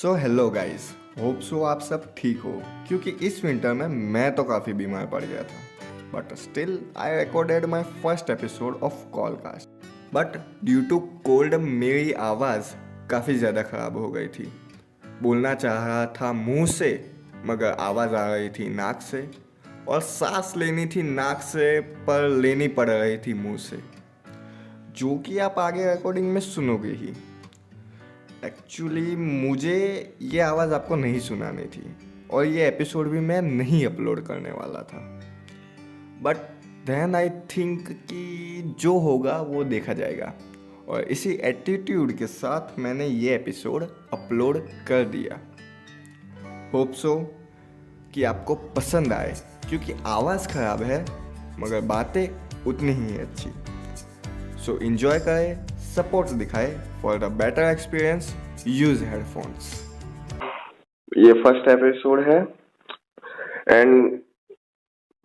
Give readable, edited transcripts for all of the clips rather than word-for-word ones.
So hello guys, hope so आप सब ठीक हो। क्योंकि इस विंटर में मैं तो काफ़ी बीमार पड़ गया था, but still I recorded my first episode of callcast. But due to cold मेरी आवाज़ काफ़ी ज़्यादा ख़राब हो गई थी। बोलना चाह रहा था मुंह से, मगर आवाज़ आ रही थी नाक से, और सांस लेनी थी नाक से पर लेनी पड़ रही थी मुंह से, जो कि आप आगे रिकॉर्डिंग में सुनोगे ही। एक्चुअली मुझे ये आवाज़ आपको नहीं सुनानी थी और ये एपिसोड भी मैं नहीं अपलोड करने वाला था, बट देन आई थिंक कि जो होगा वो देखा जाएगा, और इसी एटीट्यूड के साथ मैंने ये एपिसोड अपलोड कर दिया। होप सो कि आपको पसंद आए, क्योंकि आवाज़ ख़राब है मगर बातें उतनी ही अच्छी। सो इन्जॉय करें, सपोर्ट दिखाए। For the better experience use headphones. ये फर्स्ट एपिसोड है एंड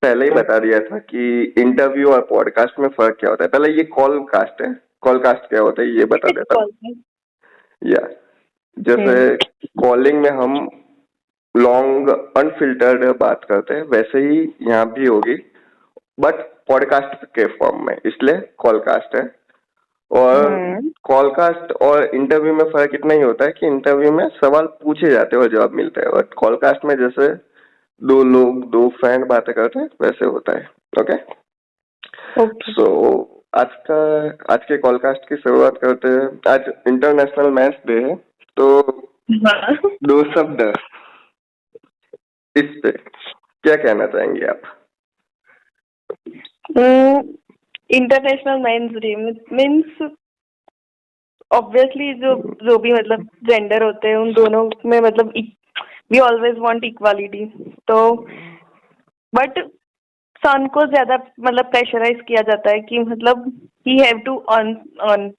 पहले ही बता दिया था कि इंटरव्यू और पॉडकास्ट में फर्क क्या होता है। पहले ये कॉल कास्ट है, कॉल कास्ट क्या होता है ये बता देता हूँ। या जैसे कॉलिंग में हम लॉन्ग अनफिल्टर्ड बात करते हैं, वैसे ही यहाँ भी होगी, बट पॉडकास्ट के फॉर्म में, इसलिए कॉलकास्ट है। और कॉलकास्ट और इंटरव्यू में फर्क इतना ही होता है कि इंटरव्यू में सवाल पूछे जाते हैं और जवाब मिलता है, और कॉलकास्ट में जैसे दो लोग, दो फ्रेंड बातें करते हैं, वैसे होता है। ओके, सो आज के कॉलकास्ट की शुरुआत करते हैं। आज इंटरनेशनल मैच डे है, तो दो शब्द इस पे क्या कहना चाहेंगे आप? International men's day means obviously जो भी मतलब जेंडर होते हैं उन दोनों में मतलब वी ऑलवेज वांट इक्वालिटी। तो बट सन को ज्यादा मतलब प्रेशराइज किया जाता है कि मतलब he have to earn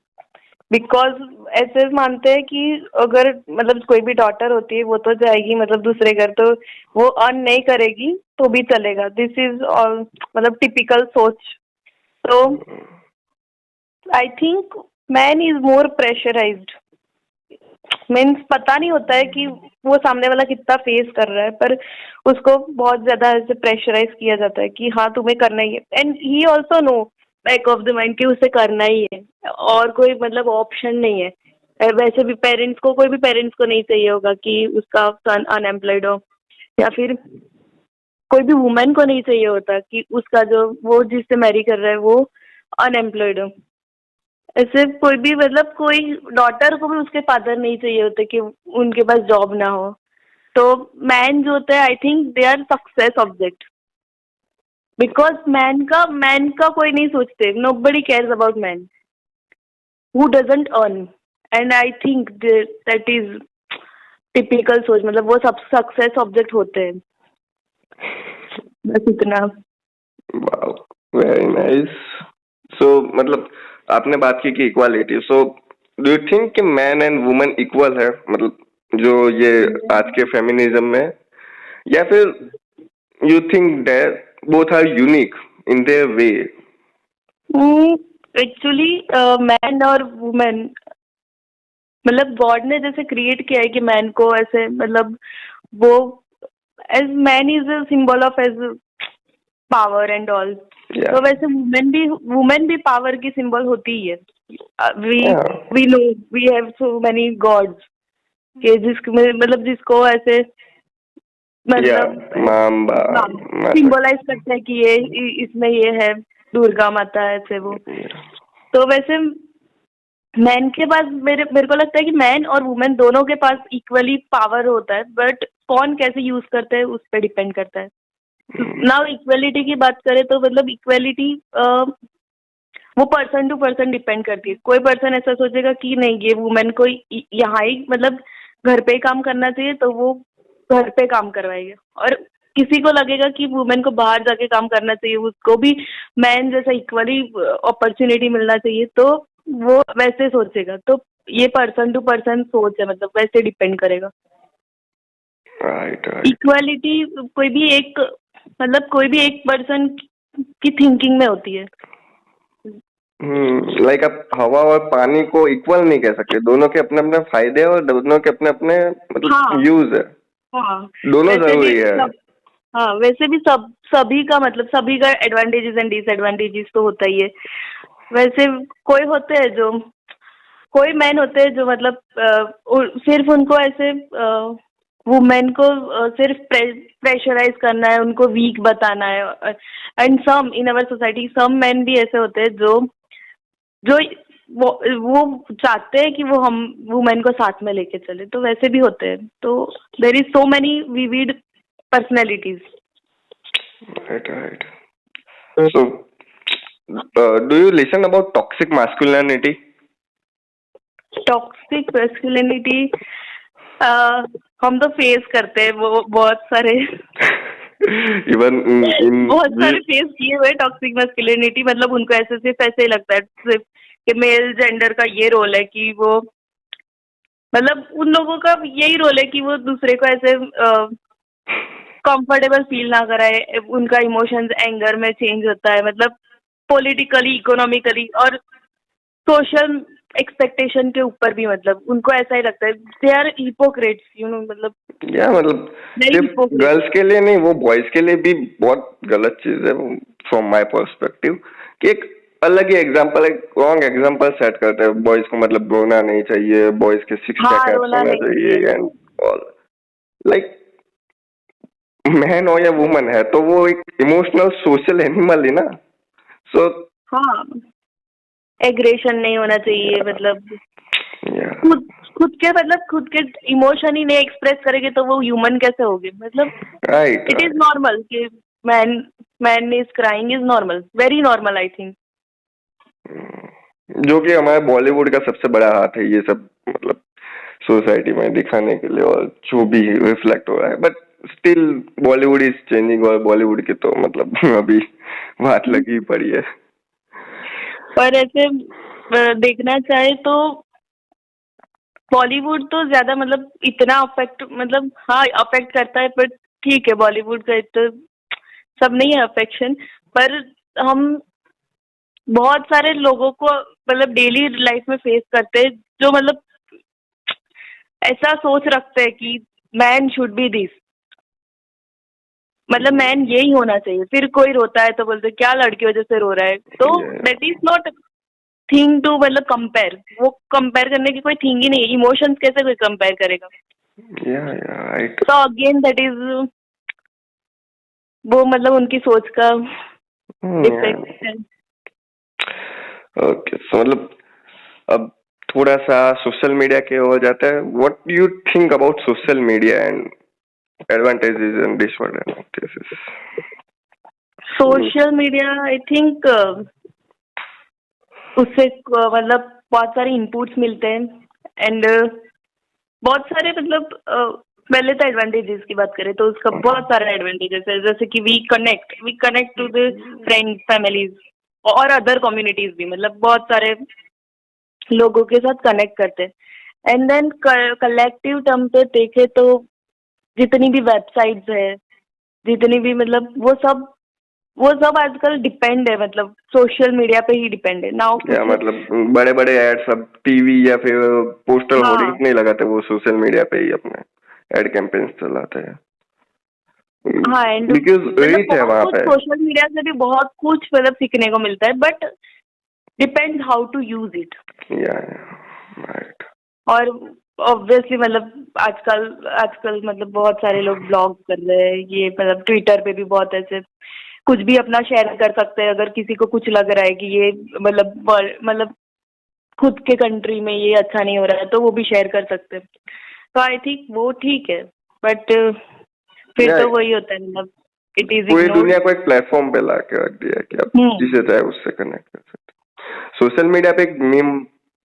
because ऐसे मानते हैं कि अगर मतलब कोई भी डॉटर होती है वो तो जाएगी मतलब दूसरे घर, तो वो अर्न नहीं करेगी तो भी चलेगा। दिस इज ऑल मतलब टिपिकल सोच। तो I think man is more pressurised. Means पता नहीं होता है कि वो सामने वाला कितना फेस कर रहा है, पर उसको बहुत ज्यादा ऐसे प्रेशराइज किया जाता है कि हाँ तुम्हें करना ही है, and he also know back of the mind कि उसे करना ही है और कोई मतलब ऑप्शन नहीं है। वैसे भी पेरेंट्स को, कोई भी पेरेंट्स को नहीं चाहिए होगा कि उसका सन अनएम्प्लॉयड हो, या फिर कोई भी वुमेन को नहीं चाहिए होता कि उसका जो वो जिससे मैरी कर रहा है वो अनएम्प्लॉयड हो। ऐसे कोई भी मतलब कोई डॉटर को भी उसके फादर नहीं चाहिए होते कि उनके पास जॉब ना हो। तो मैन जो होते हैं I think they are success object, because man का कोई नहीं सोचते। Nobody cares about man who doesn't earn, and I think that is typical सोच, मतलब वो सब सक्सेस ऑब्जेक्ट होते हैं। बस इतना। Wow, very nice. सो मतलब आपने बात की कि equality, so do you think कि मैन एंड वुमेन इक्वल है, मतलब जो ये आज के फेमिनिज्म में, या फिर you think that both are unique in their way? Actually man और वुमेन मतलब गॉड ने जैसे क्रिएट किया है कि मैन को ऐसे मतलब वो as man is a symbol of as power and all. तो वैसे वुमेन भी पावर की सिंबल होती ही है। We know we have so many gods के जिसको मतलब जिसको ऐसे मतलब सिंबलाइज करते हैं कि ये इसमें ये है दुर्गा माता ऐसे वो। तो वैसे मैन के पास मेरे को लगता है कि मैन और वुमेन दोनों के पास इक्वली पावर होता है, बट कौन कैसे यूज करते हैं उस पर डिपेंड करता है। नाउ इक्वलिटी की बात करें तो मतलब इक्वलिटी वो पर्सन टू पर्सन डिपेंड करती है। कोई पर्सन ऐसा सोचेगा कि नहीं ये वुमेन को यहाँ ही मतलब घर पे ही काम करना चाहिए तो वो घर पे काम करवाएगा, और किसी को लगेगा कि वुमेन को बाहर जाके काम करना चाहिए, उसको भी मैन जैसा इक्वली अपॉर्चुनिटी मिलना चाहिए, तो वो वैसे सोचेगा। तो ये पर्सन टू पर्सन सोच है, मतलब वैसे डिपेंड करेगा। इक्वालिटी कोई भी एक पर्सन की थिंकिंग में होती है। लाइक आप हवा और पानी को इक्वल नहीं कह सकते, दोनों के अपने अपने फायदे और दोनों के अपने अपने मतलब हाँ यूज है, हाँ। दोनों वैसे भी जरूरी है। सब, हाँ वैसे भी सभी का मतलब सभी का एडवांटेजेस एंड डिसएडवांटेजेस तो होता ही है। वैसे कोई होते हैं जो, कोई मैन होते हैं जो मतलब सिर्फ उनको ऐसे वुमेन को सिर्फ प्रेशराइज करना है, उनको वीक बताना है। And some in our society some man भी ऐसे होते हैं जो जो वो चाहते हैं कि वो हम वुमेन को साथ में लेके चले, तो वैसे भी होते हैं। तो there is so many vivid personalities. Right, right. So, do you listen about toxic masculinity? Toxic personality हम तो फेस करते हैं वो बहुत सारे Even in बहुत सारे फेस किए हुए टॉक्सिक मैस्कुलिनिटी। मतलब उनको ऐसे सिर्फ ऐसे ही लगता है सिर्फ कि मेल जेंडर का ये रोल है कि वो, मतलब उन लोगों का यही रोल है कि वो दूसरे को ऐसे कंफर्टेबल फील ना कराए। उनका इमोशंस एंगर में चेंज होता है, मतलब पॉलिटिकली, इकोनॉमिकली और सोशल एक्सपेक्टेशन के ऊपर भी। मतलब उनको ऐसा ही लगता है they are hypocrites, you know, मतलब या मतलब वेरी सिर्फ हिपोक्रेट। गर्ल्स के लिए नहीं, वो बॉयज के लिए भी बहुत गलत चीज है फ्रॉम माय पर्सपेक्टिव, कि एक अलग ही एग्जांपल, एक रॉन्ग एग्जांपल सेट करते हैं बॉयज को, मतलब रोना नहीं चाहिए, बॉयज के सिक्स हाँ, पैक एब्स रोना होना नहीं चाहिए चाहिए। And all. लाइक मैन हो या वुमन है तो वो एक इमोशनल सोशल एनिमल ही ना। सो हाँ, एग्रेशन नहीं होना चाहिए। मतलब या खुद खुद के, मतलब खुद के इमोशन ही नहीं एक्सप्रेस करेंगे तो वो ह्यूमन कैसे होगे? मतलब right it is right. Normal कि man man is crying is normal, very normal I think. जो कि हमारे बॉलीवुड का सबसे बड़ा हाथ है ये सब, मतलब सोसाइटी में दिखाने के लिए, और जो भी रिफ्लेक्ट हो रहा है, but still Bollywood is changing, और बॉलीवुड की तो मतलब अभी बात लगी पड़ी है। पर ऐसे देखना चाहे तो बॉलीवुड तो ज्यादा मतलब इतना अफेक्ट, मतलब हाँ अफेक्ट करता है, पर ठीक है बॉलीवुड का इतना सब नहीं है अफेक्शन। पर हम बहुत सारे लोगों को मतलब डेली लाइफ में फेस करते हैं जो मतलब ऐसा सोच रखते हैं कि मैन शुड बी दिस, मतलब मैन यही होना चाहिए। फिर कोई रोता है तो बोलते क्या लड़की वजह से रो रहा है, तो that is not thing to मतलब कंपेयर। वो कंपेयर करने की कोई थिंग ही नहीं है। इमोशंस कैसे कोई कंपेयर करेगा? या राइट। तो अगेन दैट इज वो मतलब उनकी सोच का डिफेक्ट है। ओके, सो मतलब अब थोड़ा सा सोशल मीडिया के हो जाता है। What do you think about social media and advantages and disadvantages? Social media I think उससे मतलब बहुत सारे इनपुट्स मिलते हैं एंड बहुत सारे मतलब पहले तो एडवांटेजेस की बात करें तो उसका बहुत सारे एडवांटेजेस है। जैसे कि we connect to the friends, families और अदर कम्युनिटीज भी, मतलब बहुत सारे लोगों के साथ कनेक्ट करते हैं। एंड देन कलेक्टिव टर्म पे देखे तो जितनी भी वेबसाइट्स है, जितनी भी मतलब वो सब आजकल डिपेंड है, मतलब सोशल मीडिया पे ही डिपेंड है नाउ या कुछ। मतलब बड़े बड़े एड्स अब टीवी या फिर पोस्टर हाँ होर्डिंग्स नहीं लगाते, वो सोशल मीडिया पे ही अपने एड कैंपेन्स चलाते हैं, हाँ एंड बिकॉज मतलब रीच है बहुत वहां कुछ पे। सोशल मीडिया से भी बहुत कुछ मतलब सीखने को मिलता है, but depends how to use it. Yeah right. और ऑब्वियसली मतलब आजकल आजकल मतलब बहुत सारे लोग ब्लॉग कर रहे हैं, ये मतलब ट्विटर पे भी बहुत ऐसे कुछ भी अपना शेयर कर सकते हैं। अगर किसी को कुछ लग रहा है कि ये मतलब खुद के कंट्री में ये अच्छा नहीं हो रहा है तो वो भी शेयर कर सकते हैं। तो आई थिंक वो ठीक है, बट फिर या तो वही होता है मतलब इट इज पूरी इग्नोर्ड। दुनिया को एक प्लेटफॉर्म पे ला के रख दिया कि आप जिसे चाहे उससे कनेक्ट कर सकते। सोशल मीडिया पे एक मीम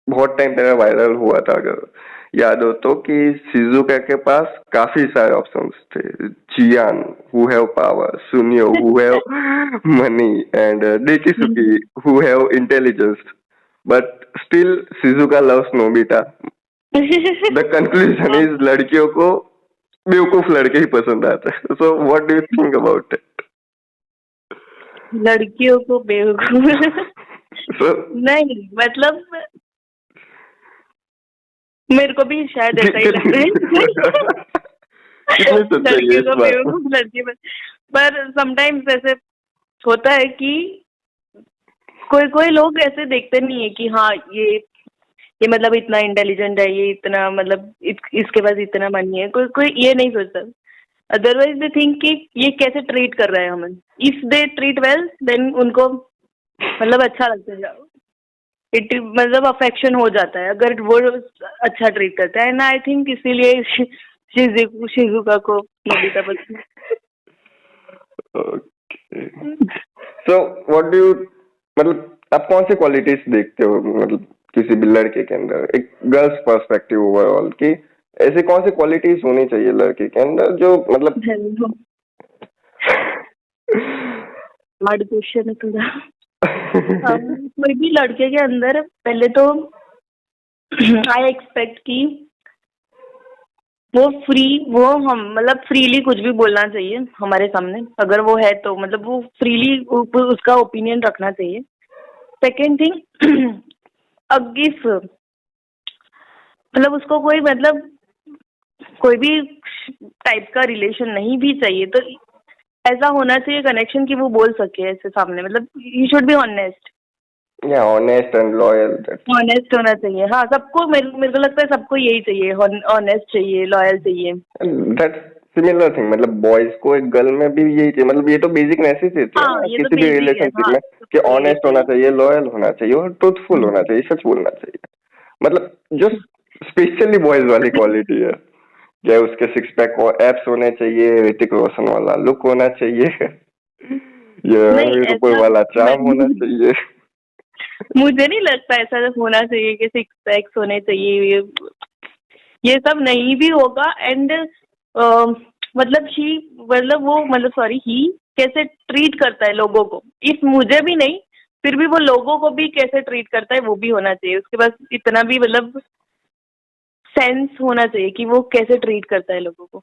बहुत टाइम पहले वायरल हुआ था, अगर याद हो तो, कि शिजुका के पास काफी सारे ऑप्शंस थे। Gian who have power, Suneo who have money, and Dekisugi who have intelligence, but still Shizuka loves Nobita. The conclusion is लड़कियों को बेवकूफ लड़के ही पसंद आते हैं। So what do you think about it? लड़कियों को बेवकूफ So, नहीं मतलब मेरे को भी शायद ऐसा ही लगता है। कितनी सच्चाई है लड़के इस को बात में? बेवकूफ लड़के में, पर समटाइम्स ऐसे होता है कि कोई कोई लोग ऐसे देखते नहीं है कि हाँ ये मतलब इतना इंटेलिजेंट है, ये इतना मतलब इसके पास इतना मनी है, कोई कोई ये नहीं सोचता। अदरवाइज दे थिंक कि ये कैसे ट्रीट कर रहा है हमें। If they treat well then उनको मतलब अच्छा लगता है, इट मतलब अफेक्शन हो जाता है अगर वो अच्छा ट्रीट करता है। एंड आई थिंक इसीलिए शिजुका को नोबिता पसंद ओके। है। सो व्हाट डू यू, मतलब आप कौन सी क्वालिटीज देखते हो मतलब किसी भी लड़के के अंदर, एक गर्ल्स पर्सपेक्टिव ओवरऑल, कि ऐसी कौन सी क्वालिटीज होनी चाहिए लड़के के अंदर जो मतलब हार्ड क्वेश्चन है थोड़ा। कोई भी लड़के के अंदर पहले तो आई एक्सपेक्ट कि वो हम मतलब फ्रीली कुछ भी बोलना चाहिए हमारे सामने, अगर वो है तो मतलब वो फ्रीली उसका ओपिनियन रखना चाहिए। सेकेंड थिंग, इफ मतलब उसको कोई मतलब कोई भी टाइप का रिलेशन नहीं भी चाहिए तो ऐसा होना चाहिए कनेक्शन कि वो बोल सके ऐसे सामने, मतलब ही शुड बी ऑनेस्ट। या ऑनेस्ट एंड लॉयल, ऑनेस्ट होना चाहिए, हाँ सबको, मेरे को लगता है सबको यही चाहिए, ऑनेस्ट चाहिए, लॉयल चाहिए। दैट्स सिमिलर थिंग, मतलब बॉयज को एक गर्ल में भी यही चाहिए, मतलब ये तो बेसिक नेसेसिटी है हाँ ना ये तो किसी भी बेसिक है, रिलेशनशिप हाँ में, कि सबको यही ऑनेस्ट होना चाहिए, लॉयल होना चाहिए और ट्रूथफुल होना चाहिए, सच बोलना चाहिए। मतलब जो स्पेशली बॉयज वाली क्वालिटी है, क्या उसके सिक्स पैक और एब्स होने चाहिए, ऋतिक रोशन वाला लुक होना चाहिए, ये नहीं रणबीर कपूर ऐसा वाला चार्म होना चाहिए। मुझे नहीं लगता ऐसा होना चाहिए कि सिक्स पैक्स होने चाहिए, ये सब नहीं भी होगा। एंड मतलब वो मतलब सॉरी ही कैसे ट्रीट करता है लोगों को, इफ मुझे भी नहीं फिर भी वो लोगों को भी कैसे ट्रीट करता है वो भी होना चाहिए, उसके पास इतना भी मतलब सेंस होना चाहिए कि वो कैसे ट्रीट करता है लोगों को।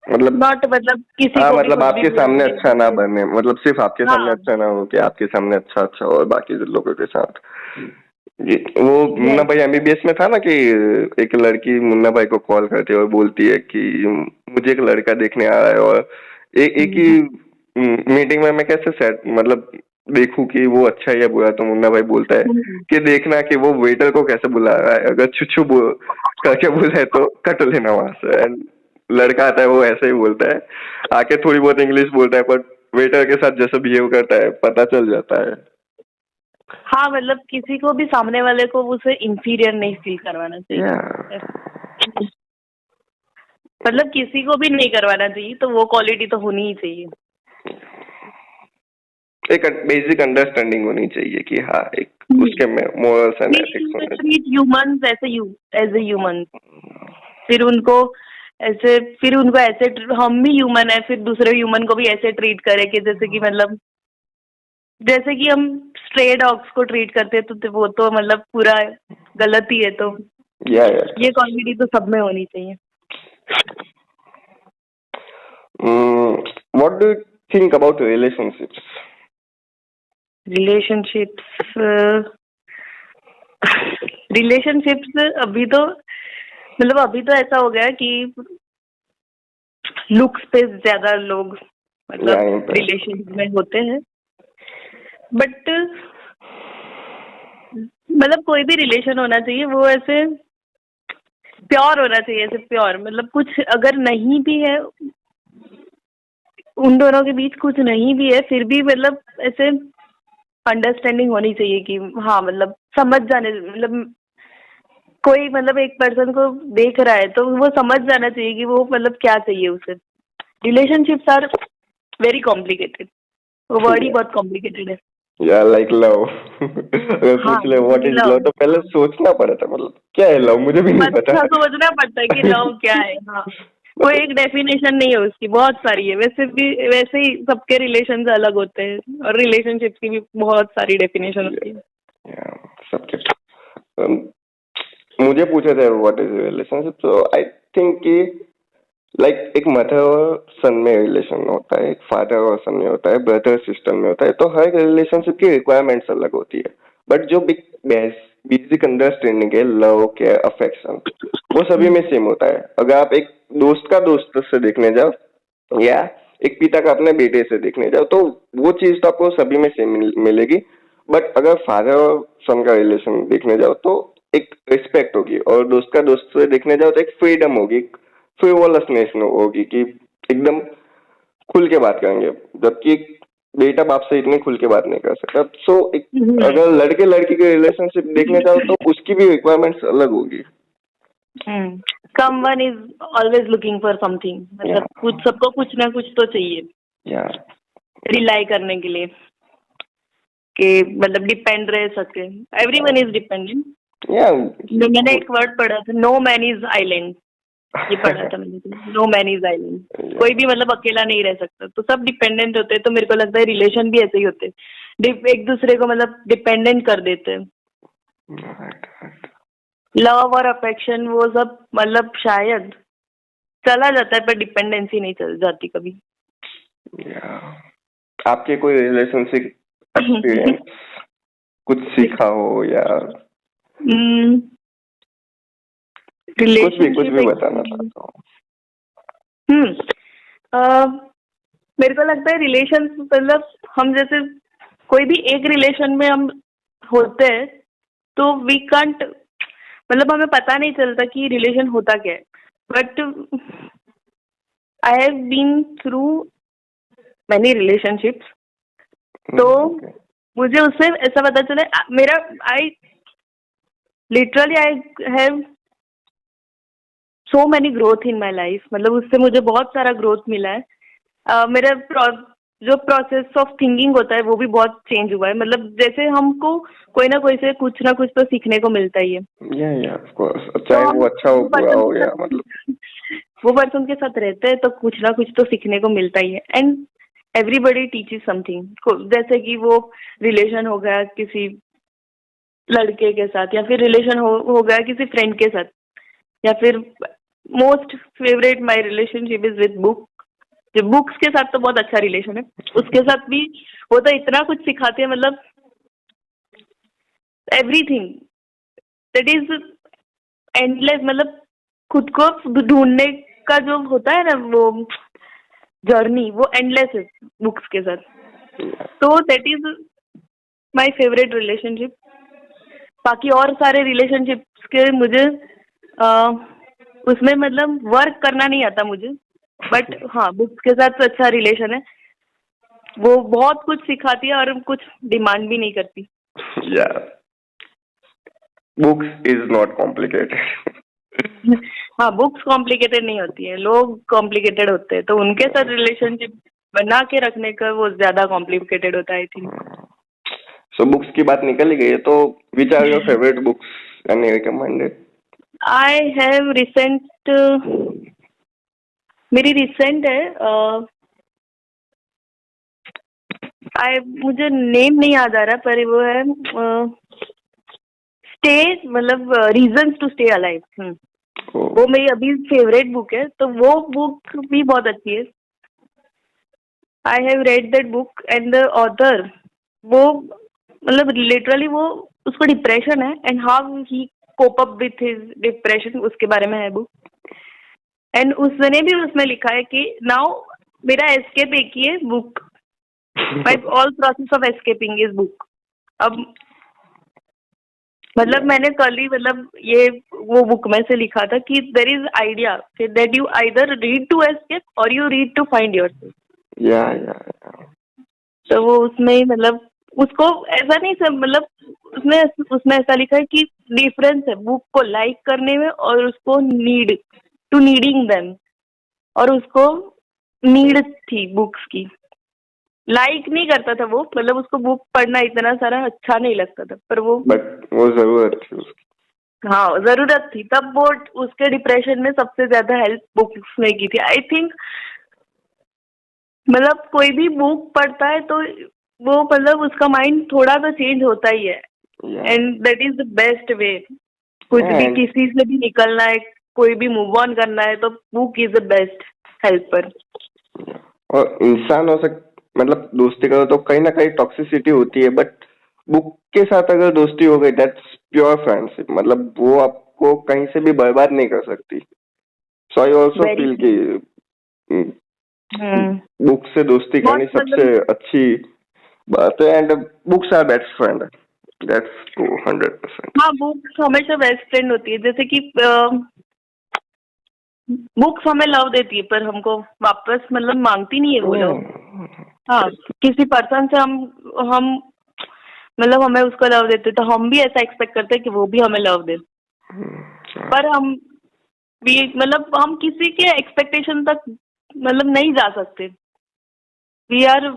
मतलब नॉट मतलब किसी हाँ, को भी मतलब कुछ भी आपके बोल सामने अच्छा ना दे। बने, मतलब सिर्फ आपके सामने हाँ अच्छा ना हो, कि आपके सामने अच्छा अच्छा और बाकी लोगों के साथ। ये वो मुन्ना यस। भाई एमबीबीएस में था ना कि एक लड़की मुन्ना भाई को कॉल करती है और बोलती है कि मुझे एक लड़का देखने आ रहा है, और एक ही मीटिंग में मैं कैसे सेट मतलब देखूं कि वो अच्छा है या बुरा, तो मुन्ना भाई बोलता है कि देखना कि वो वेटर को कैसे बुला रहा है, अगर छुछू करके बुलाए तो कट लेना वहां से। एंड लड़का आता है वो ऐसे ही बोलता है, आके थोड़ी बहुत इंग्लिश बोलता है, पर वेटर के साथ जैसे बिहेव करता है पता चल जाता है। हाँ मतलब किसी को भी सामने वाले को उसे इंफीरियर नहीं फील करवाना या चाहिए, मतलब किसी को भी नहीं करवाना चाहिए, तो वो क्वालिटी तो होनी ही चाहिए। एक बेसिक अंडरस्टैंडिंग होनी चाहिए कि हाँ एक उसके में मोरल्स एंड एथिक्स होने treat humans as a human, फिर उनको फिर उनको ऐसे हम भी ह्यूमन है, फिर दूसरे ह्यूमन को भी ऐसे ट्रीट करें कि जैसे कि मतलब जैसे कि हम स्ट्रे डॉग्स को ट्रीट करते हैं तो वो तो मतलब पूरा गलत ही है, तो चाहिए। या ये क्वालिटी तो सब में होनी चाहिए। What do you think about relationships? Relationships अभी तो ऐसा हो गया है कि लुक्स पे ज्यादा लोग या मतलब रिलेशन में होते हैं, बट मतलब कोई भी रिलेशन होना चाहिए वो ऐसे प्योर होना चाहिए, ऐसे प्योर मतलब कुछ अगर नहीं भी है उन दोनों के बीच, कुछ नहीं भी है फिर भी मतलब ऐसे अंडरस्टैंडिंग होनी चाहिए कि हाँ मतलब समझ जाने, मतलब कोई मतलब एक पर्सन को देख रहा है तो वो समझ जाना चाहिए कि वो मतलब क्या चाहिए उसे। रिलेशनशिप्स आर वेरी कॉम्प्लिकेटेड, वो वर्ड ही बहुत कॉम्प्लिकेटेड है। या लाइक लव। अगर हाँ पूछ ले व्हाट इज लव, लव तो पहले सोचना पड़ा था, मतलब क्या है लव, मुझे भी नहीं पता। अच्छा सोचना पड़ता है कि लव क्या है। हाँ कोई एक डेफिनेशन नहीं है उसकी, बहुत सारी है, वैसे ही सबके रिलेशन अलग होते हैं और रिलेशनशिप की भी बहुत सारी डेफिनेशन होती है। या सबके मुझे पूछे थे व्हाट इज रिलेशनशिप, तो आई थिंक कि लाइक एक मदर और सन में रिलेशन होता है, एक फादर और सन में होता है, ब्रदर सिस्टर में होता है, तो हर रिलेशनशिप की रिक्वायरमेंट्स अलग होती है। बट जो बेसिक अंडरस्टैंडिंग है, लव, केयर, अफेक्शन, वो सभी में सेम होता है। अगर आप एक दोस्त का दोस्त से देखने जाओ या एक पिता का अपने बेटे से देखने जाओ, तो वो चीज तो आपको सभी में सेम मिलेगी। बट अगर फादर और सन का रिलेशन देखने जाओ तो एक रिस्पेक्ट होगी, और दोस्त का दोस्त से देखने जाओ तो एक फ्रीडम होगी, फ्रीवॉलनेस होगी कि एकदम खुल के बात करेंगे, जबकि बेटा बाप से इतनी खुल के बात नहीं कर सकता। सो एक अगर लड़के लड़की के रिलेशनशिप देखने जाओ तो उसकी भी रिक्वायरमेंट्स अलग होगी। Someone is always looking for something. मतलब कुछ सबको कुछ ना कुछ तो चाहिए रिलाई करने के लिए, कि मतलब डिपेंड रह सके। Everyone is dependent. मैंने एक वर्ड पढ़ा था, नो मैन इज आइलैंड। ये पढ़ा था मैंने, नो मैन इज आइलैंड। कोई भी मतलब अकेला नहीं रह सकता, तो सब डिपेंडेंट होते हैं। तो मेरे को लगता है रिलेशन भी ऐसे ही होते हैं, एक दूसरे को मतलब डिपेंडेंट कर देते हैं। लव और अफेक्शन वो सब मतलब शायद चला जाता है, पर डिपेंडेंसी नहीं चल जाती कभी। आपके कोई रिलेशनशिप एक्सपीरियंस कुछ सीखा हो या कुछ भी बताना चाहता हूँ। मेरे को लगता है रिलेशन मतलब हम जैसे कोई भी एक रिलेशन में हम होते हैं तो वी कांट, मतलब हमें पता नहीं चलता कि रिलेशन होता क्या है। But I have been through many relationships, तो मुझे उससे ऐसा पता चला, मेरा I have so many growth in my life. मतलब उससे मुझे बहुत सारा ग्रोथ मिला है। मेरा जो प्रोसेस ऑफ थिंकिंग होता है वो भी बहुत चेंज हुआ है। मतलब जैसे हमको कोई ना कोई से कुछ ना कुछ तो सीखने को मिलता ही है। of course, चाहे वो अच्छा हो बुरा हो या मतलब वो पर्सन के साथ रहते हैं तो कुछ ना कुछ तो सीखने को मिलता ही है। And everybody teaches something. जैसे कि वो रिलेशन हो गया किसी लड़के के साथ, या फिर रिलेशन हो गया किसी फ्रेंड के साथ, या फिर most favourite my relationship is with book. जो बुक्स के साथ तो बहुत अच्छा रिलेशन है, उसके साथ भी वो तो इतना कुछ सिखाती है, मतलब एवरीथिंग दैट इज एंडलेस। मतलब खुद को ढूंढने का जो होता है ना वो जर्नी, वो एंडलेस है बुक्स के साथ। तो that is my favourite relationship. बाकी और सारे रिलेशनशिप्स के मुझे उसमें मतलब वर्क करना नहीं आता मुझे, बट हाँ बुक्स के साथ तो अच्छा रिलेशन है। वो बहुत कुछ सिखाती है और कुछ डिमांड भी नहीं करती। Books is not complicated. हाँ, बुक्स कॉम्प्लिकेटेड नहीं होती है, लोग कॉम्प्लिकेटेड होते हैं, तो उनके साथ रिलेशनशिप बना के रखने का वो ज्यादा कॉम्प्लिकेटेड होता है आई थिंक। सो बुक्स की बात निकल गई है, तो which are your favourite books any recommended? I have recent, मेरी रिसेंट है, मुझे नेम नहीं याद आ रहा, पर वो है स्टे, मतलब रीजंस टू स्टे अलाइव। वो मेरी अभी फेवरेट बुक है, तो वो बुक भी बहुत अच्छी है। I have read that book and the author, वो मतलब लिटरली वो उसको डिप्रेशन है and how he cope up with his depression, उसके बारे में है बुक। एंड उसने भी उसमें लिखा है कि नाउ मेरा एस्केप एक ही है, book. My all process of escaping is book. अब मतलब मैंने कल ही मतलब ये वो बुक में से लिखा था कि there is idea that you either read to escape और you read to find yourself. तो वो उसमें ही मतलब उसको ऐसा नहीं सब, मतलब उसमें ऐसा लिखा है कि डिफरेंस है बुक को लाइक करने में और उसको नीडिंग देम, और उसको नीड थी बुक्स की, लाइक नहीं करता था वो, मतलब उसको बुक पढ़ना इतना सारा अच्छा नहीं लगता था, पर वो जरूरत थी उसकी। हाँ, जरूरत थी, तब वो उसके डिप्रेशन में सबसे ज्यादा हेल्प बुक्स ने की थी आई थिंक। मतलब कोई भी बुक पढ़ता है तो वो मतलब उसका माइंड थोड़ा तो चेंज होता ही है, and that is the best way. कुछ भी किसी से भी निकलना है, कोई भी मूव ऑन करना है तो book is the best helper. और इंसानों से मतलब दोस्ती करो तो कहीं ना कहीं टॉक्सिसिटी होती है, बट बुक के साथ अगर दोस्ती हो गई दैट्स प्योर फ्रेंडशिप, मतलब वो आपको कहीं से भी बर्बाद नहीं कर सकती। So I also very feel कि बुक से दोस्ती बहुत करनी सबसे मतलब अच्छी बात है, and books are best friend, that's true 100%। हाँ, बुक्स हमेशा बेस्ट फ्रेंड होती है। जैसे कि बुक्स हमें लव देती है पर हमको वापस मतलब मांगती नहीं है वो लोग। हाँ, किसी पर्सन से हम मतलब हमें उसको लव देते तो हम भी ऐसा एक्सपेक्ट करते हैं कि वो भी हमें लव दे। पर हम भी मतलब हम किसी के एक्सपेक्टेशन तक मतलब नहीं जा सकते। We are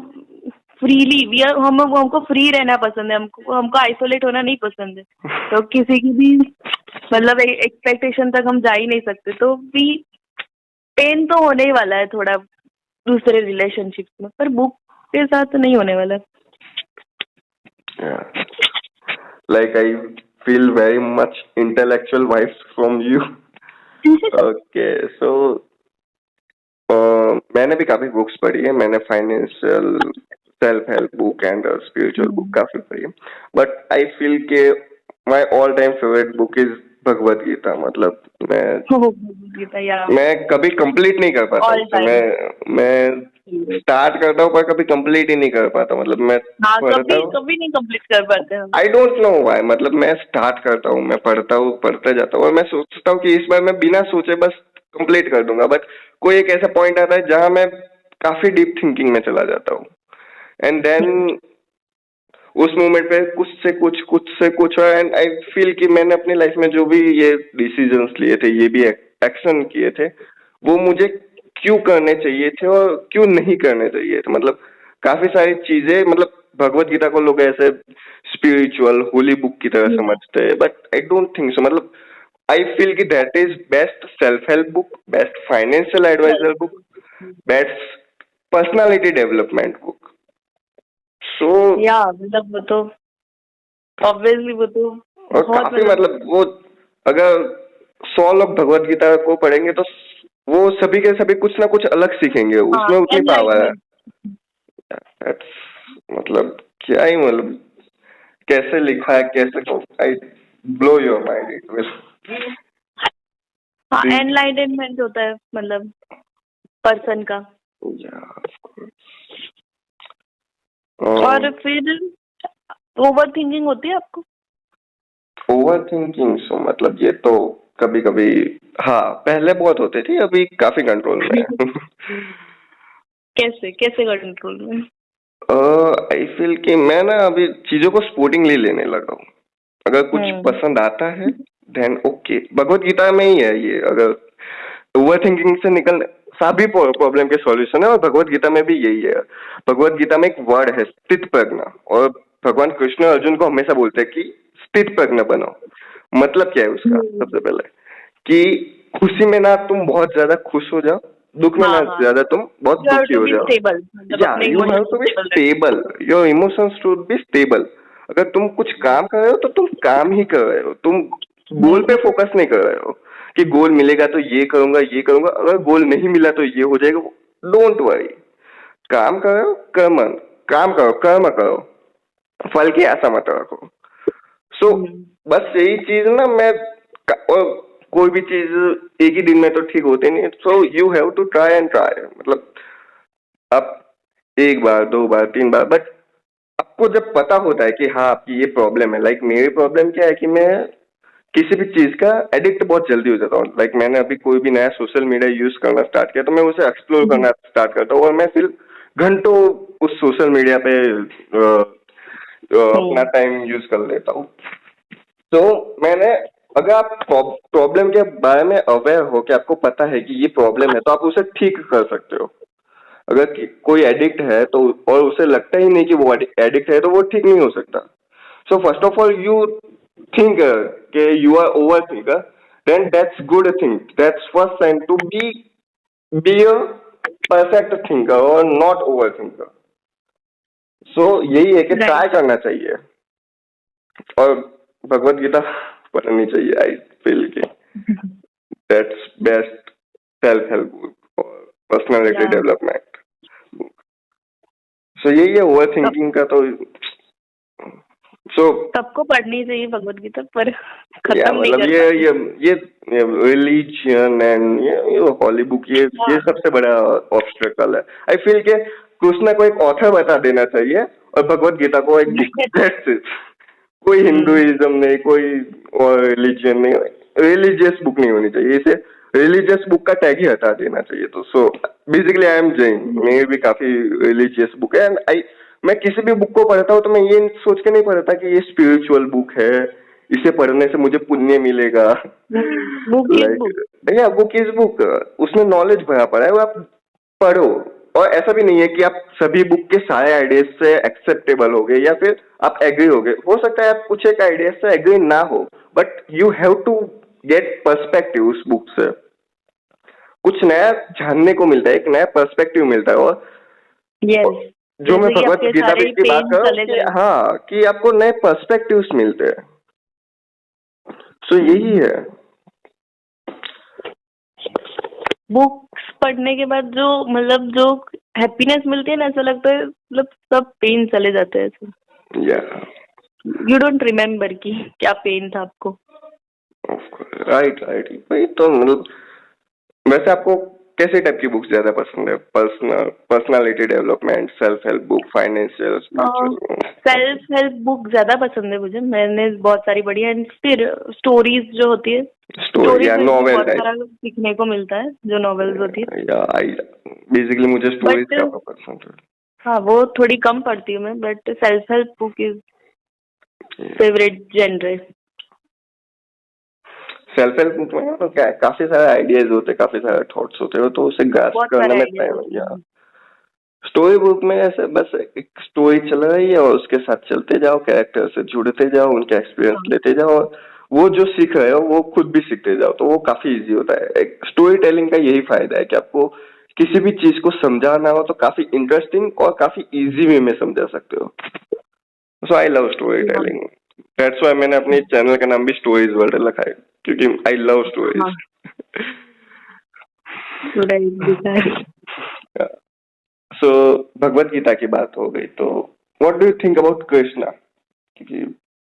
freely we are हमको फ्री रहना पसंद है, हमको आइसोलेट होना नहीं पसंद है। तो किसी की भी मतलब एक्सपेक्टेशन तक हम जा ही नहीं सकते, तो भी पेन तो होने ही वाला है थोड़ा दूसरे रिलेशनशिप में, पर बुक के साथ तो नहीं होने वाला। Like I feel very much intellectual vibes from you. Okay, so मैंने भी काफी बुक्स पढ़ी है, मैंने financial self help book and spiritual book काफी पढ़ी है, बट आई फील के my all time favourite book is Bhagavad Gita. मतलब मैं कभी कंप्लीट नहीं कर पाता All उसे, time. मैं स्टार्ट करता हूँ पर कभी कंप्लीट ही नहीं कर पाता। मतलब मैं हाँ, पढ़ता कभी हूँ, कभी नहीं कंप्लीट कर पाते हम। आई डोंट नो व्हाई, मतलब मैं स्टार्ट करता हूँ, मैं पढ़ता हूँ, पढ़ते जाता हूँ और मैं सोचता हूँ कि इस बार मैं बिना सोचे बस कंप्लीट कर दूंगा, बट कोई एक ऐसा पॉइंट आता है जहां मैं काफी डीप थिंकिंग में चला जाता हूँ, एंड देन उस मोमेंट पे कुछ से कुछ एंड आई फील कि मैंने अपनी लाइफ में जो भी ये डिसीजंस लिए थे, ये भी एक्शन किए थे, वो मुझे क्यों करने चाहिए थे और क्यों नहीं करने चाहिए थे। मतलब काफी सारी चीजें, मतलब भगवत गीता को लोग ऐसे स्पिरिचुअल होली बुक की तरह समझते हैं, but I don't think so. मतलब आई फील कि that is best self help book, best financial adviser book, best personality development book. So या मतलब वो तो ऑब्वियसली वो तो और बहुत काफी मतलब वो अगर 100 लोग भगवत गीता को पढ़ेंगे तो वो सभी के सभी कुछ ना कुछ अलग सीखेंगे, हाँ, उसमें उतनी पावर है। एनलाइटमेंट। That's- मतलब क्या ही, मतलब कैसे लिखा है, कैसे I blow your mind it will. हाँ, एनलाइटमेंट होता है मतलब पर्सन का। और फिर ओवर थिंकिंग होती है आपको? ओवर थिंकिंग सो मतलब ये तो कभी कभी, हाँ पहले बहुत होती थी, अभी काफी कंट्रोल में है। कैसे कैसे कंट्रोल में? आई फील कि मैं ना अभी चीजों को स्पोर्टिंगली लेने लगा हूँ। अगर कुछ पसंद आता है देन ओके, भगवत गीता में ही है ये, अगर ओवर थिंकिंग से निकलने सभी प्रॉब्लम के सॉल्यूशन है, और भगवत गीता में भी यही है। भगवत गीता में एक वर्ड है स्थित प्रज्ञ, और भगवान कृष्ण अर्जुन को हमेशा बोलते हैं कि स्थित प्रज्ञ बनो। मतलब क्या है उसका? सबसे पहले कि खुशी में ना तुम बहुत ज्यादा खुश हो जाओ, दुख में हाँ, ना हाँ, ज्यादा तुम बहुत यू हैव दुखी टू हो बी जाओ। स्टेबल, मतलब या अपने you have to be stable, your emotions should be stable. अगर तुम कुछ काम कर रहे हो तो तुम काम ही कर रहे हो, तुम गोल पे फोकस नहीं कर रहे हो कि गोल मिलेगा तो ये करूंगा ये करूंगा, अगर गोल नहीं मिला तो ये हो जाएगा। डोंट वरी, काम करो, काम करो, कर्म करो, फल की आशा मत रखो। सो बस यही चीज ना, और कोई भी चीज एक ही दिन में तो ठीक होती नहीं, so you have to try and try. मतलब आप एक बार, दो बार, तीन बार, बट आपको जब पता होता है कि हाँ आपकी ये प्रॉब्लम है, लाइक मेरी प्रॉब्लम क्या है कि मैं किसी भी चीज का एडिक्ट बहुत जल्दी हो जाता हूँ। लाइक मैंने अभी कोई भी नया सोशल मीडिया यूज करना स्टार्ट किया तो मैं उसे एक्सप्लोर करना स्टार्ट करता हूँ, और मैं फिर घंटों उस सोशल मीडिया पे अपना टाइम यूज कर लेता हूँ। तो मैंने, अगर आप प्रॉब्लम के बारे में अवेयर हो कि आपको पता है कि ये प्रॉब्लम है, तो आप उसे ठीक कर सकते हो। अगर कोई एडिक्ट है तो, और उसे लगता ही नहीं कि वो एडिक्ट है, तो वो ठीक नहीं हो सकता। So first of all you think कि you are over thinker, then that's good thing, that's first sign to be a perfect thinker और नॉट ओवर थिंकर। सो यही है कि ट्राई करना चाहिए और भगवत गीता पढ़नी चाहिए, आई फील की। That's best self help book और पर्सनालिटी या डेवलपमेंट बुक। सो यही है ओवर थिंकिंग का तो। सो सबको पढ़नी चाहिए भगवत गीता, पर या खत्म नहीं मतलब कर ये पाते। ये ये रिलीजन एंड ये हॉली बुक ये हाँ सबसे बड़ा ऑब्स्टेकल है। आई फील के कुछ ना कोई ऑथर बता देना चाहिए और भगवत गीता को एक बुक, दैट्स इट। कोई हिंदुइज्म नहीं, कोई और रिलीजन नहीं, रिलीजियस बुक नहीं होनी चाहिए। इसे रिलीजियस बुक का टैग ही हटा देना चाहिए। तो so basically I am Jain, मेरी भी काफी रिलीजियस बुक है एंड आई मैं किसी भी बुक को पढ़ता हूँ तो मैं ये सोच के नहीं पढ़ता कि ये स्पिरिचुअल बुक है, इसे पढ़ने से मुझे पुण्य मिलेगा। Book is like book. या बुक इज बुक, उसमें नॉलेज भरा पड़ा है, वो आप पढ़ो। और ऐसा भी नहीं है कि आप सभी बुक के सारे आइडियाज से एक्सेप्टेबल हो गए या फिर आप एग्री हो गए। हो सकता है आप कुछ एक आइडियाज से एग्री ना हो, but you have to get perspective उस बुक से। कुछ नया जानने को मिलता है, एक नया पर्सपेक्टिव मिलता है। और यस, जो मैं जैसे कि भगवत आपके गीता सारे की बात पेन कर रहा हूँ चले कि जाए। हाँ, कि आपको नए पर्सपेक्टिव्स मिलते हैं। सो यही है। बुक्स पढ़ने के बाद जो मतलब जो हैप्पीनेस मिलती है ना, ऐसा लगता है मतलब सब पेन चले जाते हैं ऐसे। या यू डोंट रिमेम्बर कि क्या पेन था आपको। राइट राइट, वही तो मतलब। वैसे आपको कैसे टाइप की बुक्स ज्यादा पसंद है? Personality development, self help book, financial, spiritual? Self help book ज्यादा पसंद है मुझे, मैंने बहुत सारी पढ़ी है। And फिर स्टोरीज जो होती है, स्टोरी स्टोरीज या में भी नॉवेल बहुत टाइप? सारा सीखने को मिलता है जो नॉवेल्स होती है। या आई बेसिकली मुझे स्टोरीज बट ज्यादा पसंद हाँ, वो थोड़ी कम पढ़ती हूँ मैं, but self help book is है। Favourite genre. Self help book में तो क्या है, काफी सारे आइडियाज होते हैं, काफी सारे थॉट्स होते हैं, तो उसे ग्रास्प बहुत करने सारे में आइडियाज टाइम होते या हैं। स्टोरी बुक में ऐसे बस एक स्टोरी चल रही है और उसके साथ चलते जाओ, कैरेक्टर से जुड़ते जाओ, उनके एक्सपीरियंस हाँ लेते जाओ और वो जो सीख रहे हो वो खुद भी सीखते जाओ, तो वो काफी इजी होता है। एक स्टोरी टेलिंग का यही फायदा है कि आपको किसी भी चीज को समझाना हो तो काफी इंटरेस्टिंग और काफी इजी वे में समझा सकते हो। सो आई लव स्टोरी हाँ टेलिंग। दैट्स व्हाई मैंने अपने चैनल का नाम भी स्टोरीज वर्ल्ड रखा है, क्योंकि आई लव हाँ, स्टोरीज। थोड़ा दिखा है। सो भगवत गीता की बात हो गई, तो what do you think about Krishna? क्योंकि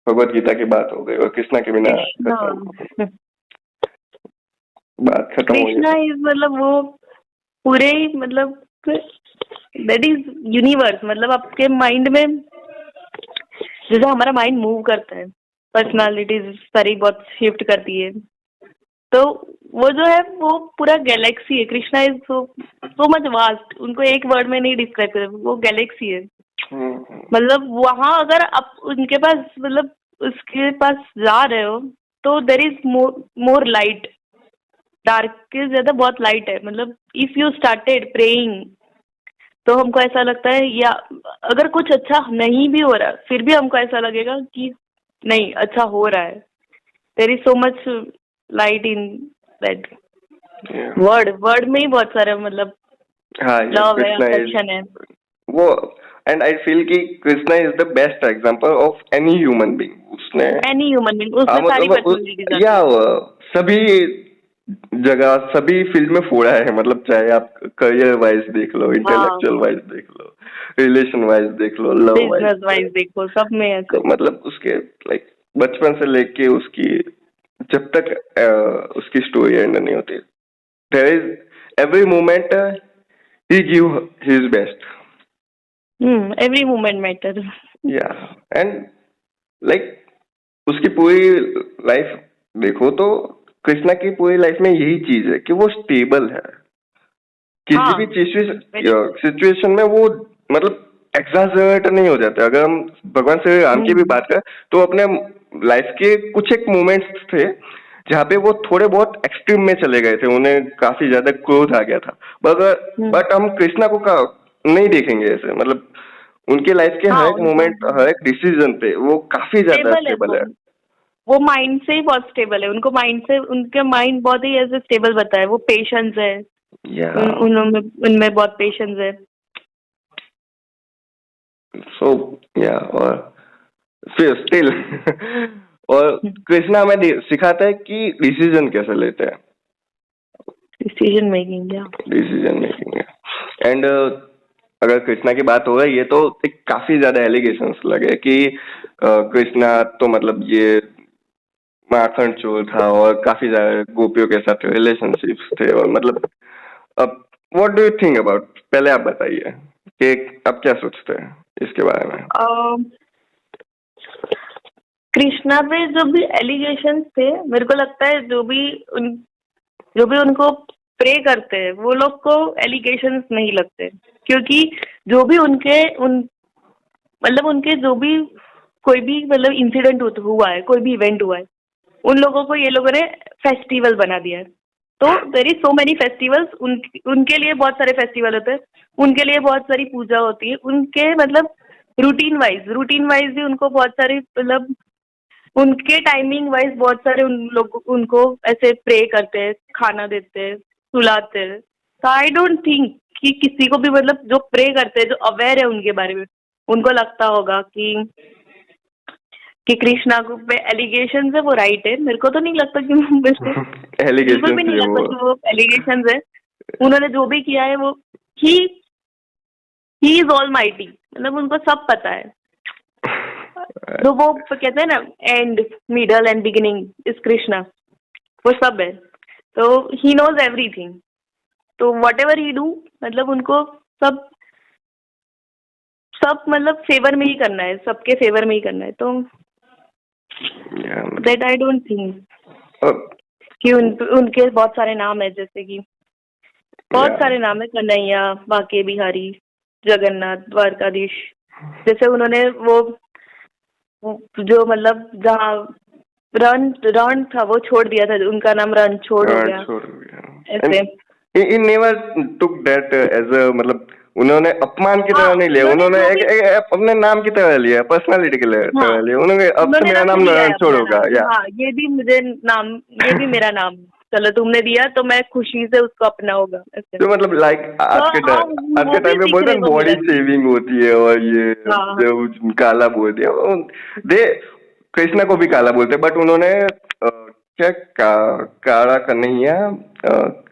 भगवत गीता की बात हो गई और कृष्णा के बिना कृष्णा, बात खत्म हो कृष्णा गई। इज मतलब वो पूरे ही मतलब दैट इज यूनिवर्स। मतलब आपके माइंड में जैसे हमारा माइंड मूव करता है, पर्सनालिटीज सारी बहुत शिफ्ट करती है, तो वो जो है वो पूरा गैलेक्सी है। Krishna is so much vast, उनको एक वर्ड में नहीं डिस्क्राइब कर, वो गैलेक्सी है। मतलब वहां अगर आप उनके पास मतलब उसके पास जा रहे हो तो there is more light, dark के ज्यादा बहुत लाइट है। मतलब इफ यू स्टार्टेड प्रेइंग तो हमको ऐसा लगता है, या अगर कुछ अच्छा नहीं भी हो रहा फिर भी हमको ऐसा लगेगा कि नहीं अच्छा हो रहा है। There is so much light in that word. Word में ही बहुत सारे मतलब हाँ, ये लव है, कृष्णा इज अफेक्शन है। वो। एंड आई फील कि Krishna is the best example of any human being. उसने एनी ह्यूमन बीइंग, हाँ उसमें सारी मतलब पर्सनालिटीज आती या है। सभी जगह सभी फील्ड में फोड़ा है। मतलब चाहे आप करियर वाइज देख लो, हाँ, इंटेलेक्चुअल वाइज देख लो, रिलेशन वाइज देख लो, लव वाइज बिजनेस वाइज देखो, सब में तो ऐसे। मतलब उसके लाइक बचपन से लेके उसकी जब तक उसकी स्टोरी एंड नहीं होती, there is every moment he give his best. Every moment matter. Yeah and like उसकी पूरी लाइफ देखो तो कृष्णा की पूरी लाइफ में यही चीज है कि वो स्टेबल है। किसी हाँ, भी very true। सिचुएशन में वो मतलब एग्जैजरेट नहीं हो जाते। अगर हम भगवान श्री राम की भी हम्म, बात करें तो अपने लाइफ के कुछ एक मोमेंट्स थे जहाँ पे वो थोड़े बहुत एक्सट्रीम में चले गए थे, उन्हें काफी ज्यादा क्रोध आ गया था। बट हम कृष्णा को नहीं देखेंगे ऐसे। मतलब उनके लाइफ के हर हाँ, एक उनको मोमेंट, हर एक डिसीजन पे वो काफी ज्यादा स्टेबल है स्टेबल है। वो माइंड से ही बहुत स्टेबल है। उनको माइंड से, उनके माइंड बहुत ही ऐसे स्टेबल बताया। वो पेशेंस है, या उनमें उनमें बहुत पेशेंस है। सो या और फिर स्टिल और कृष्णा हमें सिखाता है कि डिसीजन कैसे लेते हैं। डिसीजन मेकिंग, या डिसीजन मेकिंग है। एंड अगर कृष्णा की बात हो रही है तो एक काफी ज्यादा एलिगेशंस लगे कि कृष्णा तो मतलब ये माखन चोर था और काफी ज्यादा गोपियों के साथ रिलेशनशिप्स थे, और मतलब अब what do you think about, पहले आप बताइए कि आप क्या सोचते हैं इसके बारे में। कृष्णा पे जो भी एलिगेशंस थे, मेरे को लगता है जो भी उनको प्रे करते हैं वो लोग को एलिगेशंस नहीं लगते, क्योंकि जो भी मतलब उनके जो भी कोई भी मतलब इंसिडेंट हुआ है, कोई भी इवेंट हुआ है, उन लोगों को ये लोगों ने फेस्टिवल बना दिया है। तो there is so many festivals, उनके लिए बहुत सारे फेस्टिवल होते हैं, उनके लिए बहुत सारी पूजा होती है, उनके मतलब रूटीन वाइज भी उनको बहुत सारी मतलब उनके टाइमिंग वाइज बहुत सारे उनको ऐसे प्रे करते हैं, खाना देते हैं, सुलाते हैं। तो आई डोंट थिंक कि किसी को भी मतलब जो प्रे करते हैं, जो अवेयर है उनके बारे में, उनको लगता होगा कि कृष्णा को पे एलिगेशन है वो राइट है। मेरे को तो नहीं लगता कि बिल्कुल भी नहीं लगता कि वो एलिगेशन है। उन्होंने जो भी किया है वो ही इज ऑल माइटी, मतलब उनको सब पता है। तो वो कहते हैं ना, and middle and beginning is Krishna, वो सब है। तो ही नोज एवरीथिंग, तो वट एवर ही डू मतलब उनको सब मतलब फेवर में ही करना है, सबके फेवर में ही करना है। तो दैट आई डोंट थिंक कि उनके बहुत सारे नाम है, जैसे कि बहुत सारे नाम है, कन्हैया, बाके बिहारी, जगन्नाथ, द्वारकाधीश। जैसे उन्होंने वो जो मतलब जहाँ रण था वो छोड़ दिया था, उनका नाम रण छोड़ हो गया ऐसे। he never took that as a मतलब उन्होंने अपमान की तरह नहीं लिया, उन्होंने एक अपने नाम की तरह लिया, पर्सनालिटी की तरह लिया। उन्होंने अब से मेरा नाम रणछोड़ होगा, या ये भी मुझे नाम, ये भी मेरा नाम, चलो तुमने दिया तो मैं खुशी से उसको अपना होगा ऐसे। तो मतलब लाइक आज के टाइम में बोलते हैं बॉडी शेविंग होती है, और ये जो काला बोल दिया दे, कृष्णा को भी काला बोलते हैं, बट उन्होंने क्या काला कन्हैया,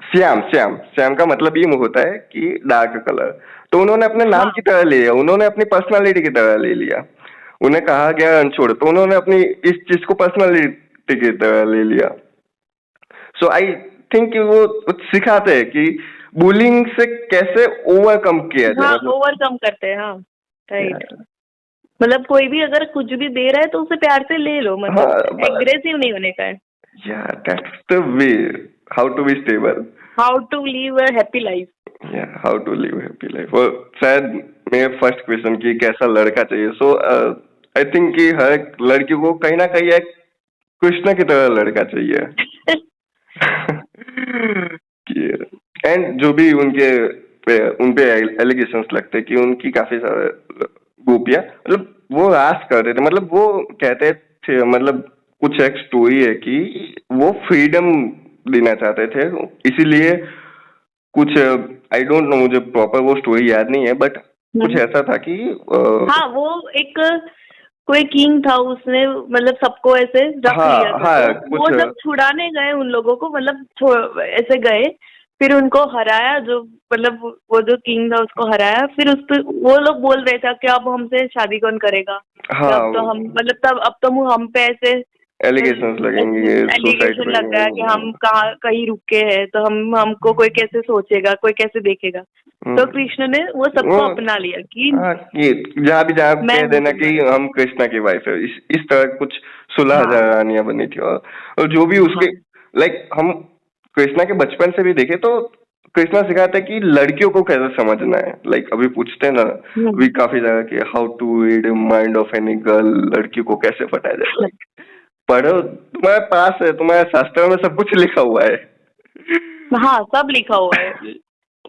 श्याम का मतलब ये होता है कि डार्क कलर। तो उन्होंने अपने नाम की तरह ले लिया, उन्होंने अपनी पर्सनालिटी की तरह ले लिया। उन्हें कहा गया रणछोड़, तो उन्होंने अपनी इस चीज को पर्सनालिटी की तरह ले लिया। सो आई थिंक वो कुछ सिखाते हैं कि बुलिंग से कैसे ओवरकम किया जाए। हाँ, ओवरकम करते हैं, हाँ राइट। मतलब कोई भी अगर कुछ भी दे रहा है तो उसे प्यार से ले लो, मतलब एग्रेसिव नहीं होने का है। Yeah, that's the way how to be stable. How to live a happy life. Yeah, how to live a happy life. और शायद मेरे फर्स्ट क्वेश्चन की कैसा लड़का चाहिए, सो आई थिंक कि हर लड़की को कहीं ना कहीं एक कृष्णा की तरह लड़का चाहिए। एंड जो भी उनपे एलिगेशंस लगते कि उनकी काफी सारे गोपियां मतलब वो रास करते थे, मतलब वो कहते थे, मतलब कुछ एक स्टोरी है कि वो फ्रीडम देना चाहते थे, इसीलिए कुछ आई डोंट नो, मुझे प्रॉपर वो स्टोरी याद नहीं है, बट कुछ ऐसा था कि हाँ वो एक कोई किंग था, उसने मतलब सबको ऐसे रख लिया था। तो वो जब छुड़ाने गए उन लोगों को, मतलब ऐसे गए, फिर उनको हराया, जो मतलब वो जो किंग था उसको हराया, फिर वो लोग बोल रहे थे कि अब हमसे शादी कौन करेगा। हाँ, अब तो हम मतलब अब तो हम पे ऐसे एलिगेशंस लगेंगे, एलिगेशन लग रहा है कि हम कहीं रुके हैं, तो हमको कोई कैसे सोचेगा, कोई कैसे देखेगा। तो कृष्ण ने वो सबको अपना लिया कि जहाँ भी कह देना कि हम कृष्णा की वाइफ है, इस तरह कुछ सुलह रानियां बनी थी। और जो भी उसके लाइक हम कृष्णा के बचपन से भी देखे तो कृष्णा सिखाता है कि लड़कियों को कैसे समझना है। लाइक अभी पूछते हैं ना भी काफी जगह कि how to read mind of any girl, लड़कियों को कैसे पटाया जाए। पढ़ो, तुम्हारे पास है, तुम्हारे शास्त्र में सब कुछ लिखा हुआ है। हाँ, सब लिखा हुआ है,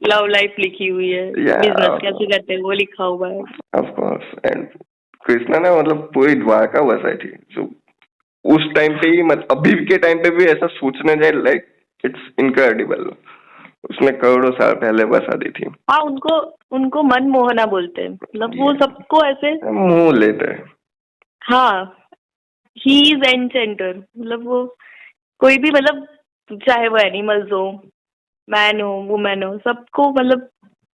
लव लाइफ लिखी हुई है, बिजनेस कैसे करते हैं वो लिखा हुआ है। Of course. एंड कृष्णा ने मतलब पूरी द्वारका बसाई थी, जो उस टाइम पे ही मतलब अभी के टाइम पे भी ऐसा सोचने जाए, लाइक इट्स इनक्रेडिबल। उसने करोड़ों साल पहले बसा दी थी। हाँ, उनको मनमोहना बोलते हैं, मतलब वो सबको ऐसे मोह लेते हैं। हाँ, ही इज एनचेंटर, मतलब वो कोई भी मतलब चाहे वो एनिमल्स हो, मैन हो वुमेन हो सबको मतलब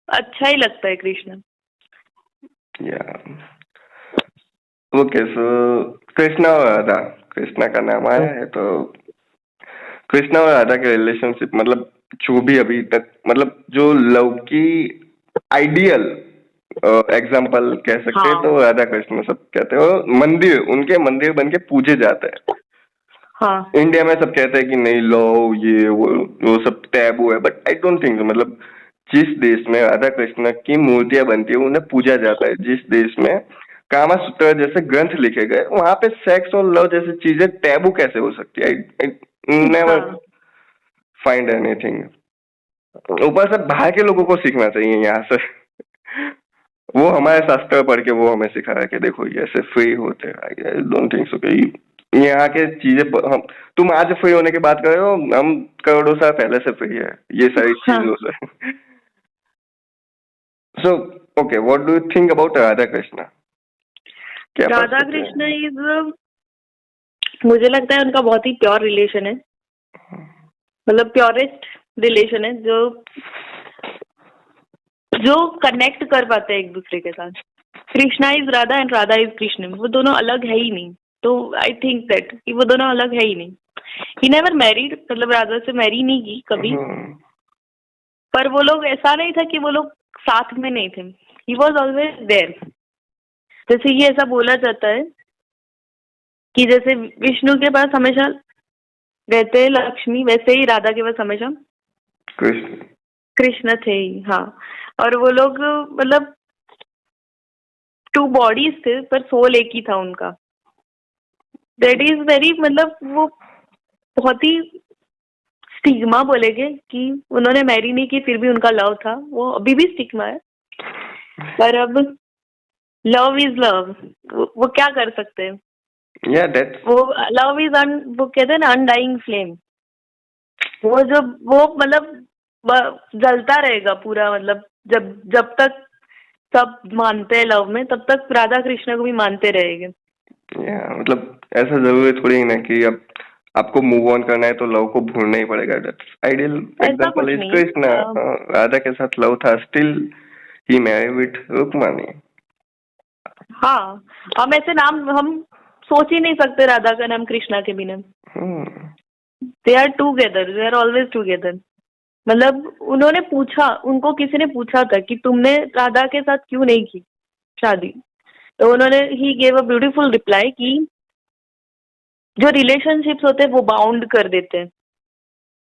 अच्छा ही लगता है कृष्ण। या ओके, सो कृष्णा और राधा, कृष्णा का नाम आया है तो कृष्णा और राधा के रिलेशनशिप, मतलब जो भी अभी तक, मतलब जो लव की आइडियल एग्जाम्पल कह सकते हैं हाँ तो राधा कृष्ण सब कहते हैं, और मंदिर, उनके मंदिर बन के पूजे जाते हैं। हाँ इंडिया में सब कहते हैं कि नहीं लो, ये वो सब टैबू है, बट आई डोंट थिंक, मतलब जिस देश में राधा कृष्ण की मूर्तियां बनती है उन्हें पूजा जाता है, जिस देश में कामा सूत्र जैसे ग्रंथ लिखे गए, वहां पे सेक्स और लव जैसी चीजें टैबू कैसे हो सकती है? आई नेवर हाँ फाइंड एनीथिंग। ऊपर से बाहर के लोगों को सीखना चाहिए यहाँ से। वो हमारे शास्त्र पढ़ के वो हमें सिखा रहा है कि देखो ये ऐसे फ्री होते हैं। आई डोंट थिंक सो कि यहाँ के चीजें हम, तुम आज फ्री होने की बात कर रहे हो, हम करोड़ों साल पहले से फ्री है ये सारी हाँ। चीजों से। So okay, what do you think about Radha Krishna? क्या राधा perspective कृष्ण है? इज, मुझे लगता है उनका बहुत ही प्योर रिलेशन है, मतलब प्योरेस्ट रिलेशन है जो जो कनेक्ट कर पाते हैं एक दूसरे के साथ। Krishna is Radha and Radha is Krishna, वो दोनों अलग है ही नहीं। तो आई थिंक दैट कि वो दोनों अलग है ही नहीं। ही नेवर मैरिड, मतलब राधा से मैरी नहीं की कभी, हम्म, पर वो लोग ऐसा नहीं था कि वो लोग साथ में नहीं थे। He was always there. जैसे ये ऐसा बोला जाता है कि जैसे विष्णु के पास हमेशा रहते हैं लक्ष्मी, वैसे ही राधा के पास हमेशा कृष्ण। कृष्ण थे ही। हाँ, और वो लोग मतलब टू बॉडीज थे पर सोल एक ही था उनका। दैट इज वेरी, मतलब वो बहुत ही स्टिग्मा बोलेंगे कि उन्होंने मैरी नहीं की फिर भी उनका लव था, वो अभी भी स्टिग्मा है। पर अब लव इज लव, वो क्या कर सकते हैं। या दैट्स, वो लव इज वो कहते हैं ना अनडाइंग फ्लेम। वो जब वो मतलब जलता रहेगा पूरा, मतलब जब जब तक सब मानते हैं लव में तब तक राधा कृष्ण को भी मानते रहेंगे। या मतलब ऐसा जरूरी थोड़ी ना कि अब आपको मूव ऑन करना है तो लव को भूलना ही पड़ेगा। दैट्स आइडियल ऐसा एग्जांपल कुछ इज नहीं कृष्ण। है। राधा के साथ लव था, स्टिल ही मैरिड विथ रुक्मानी। हाँ, हम ऐसे नाम हम सोच ही नहीं सकते राधा का नाम कृष्णा के बिना। Hmm, they are together, they are always together. मतलब उन्होंने पूछा, उनको किसी ने पूछा था कि तुमने राधा के साथ क्यों नहीं की शादी, तो उन्होंने he gave a beautiful reply कि जो रिलेशनशिप्स होते हैं वो बाउंड कर देते हैं,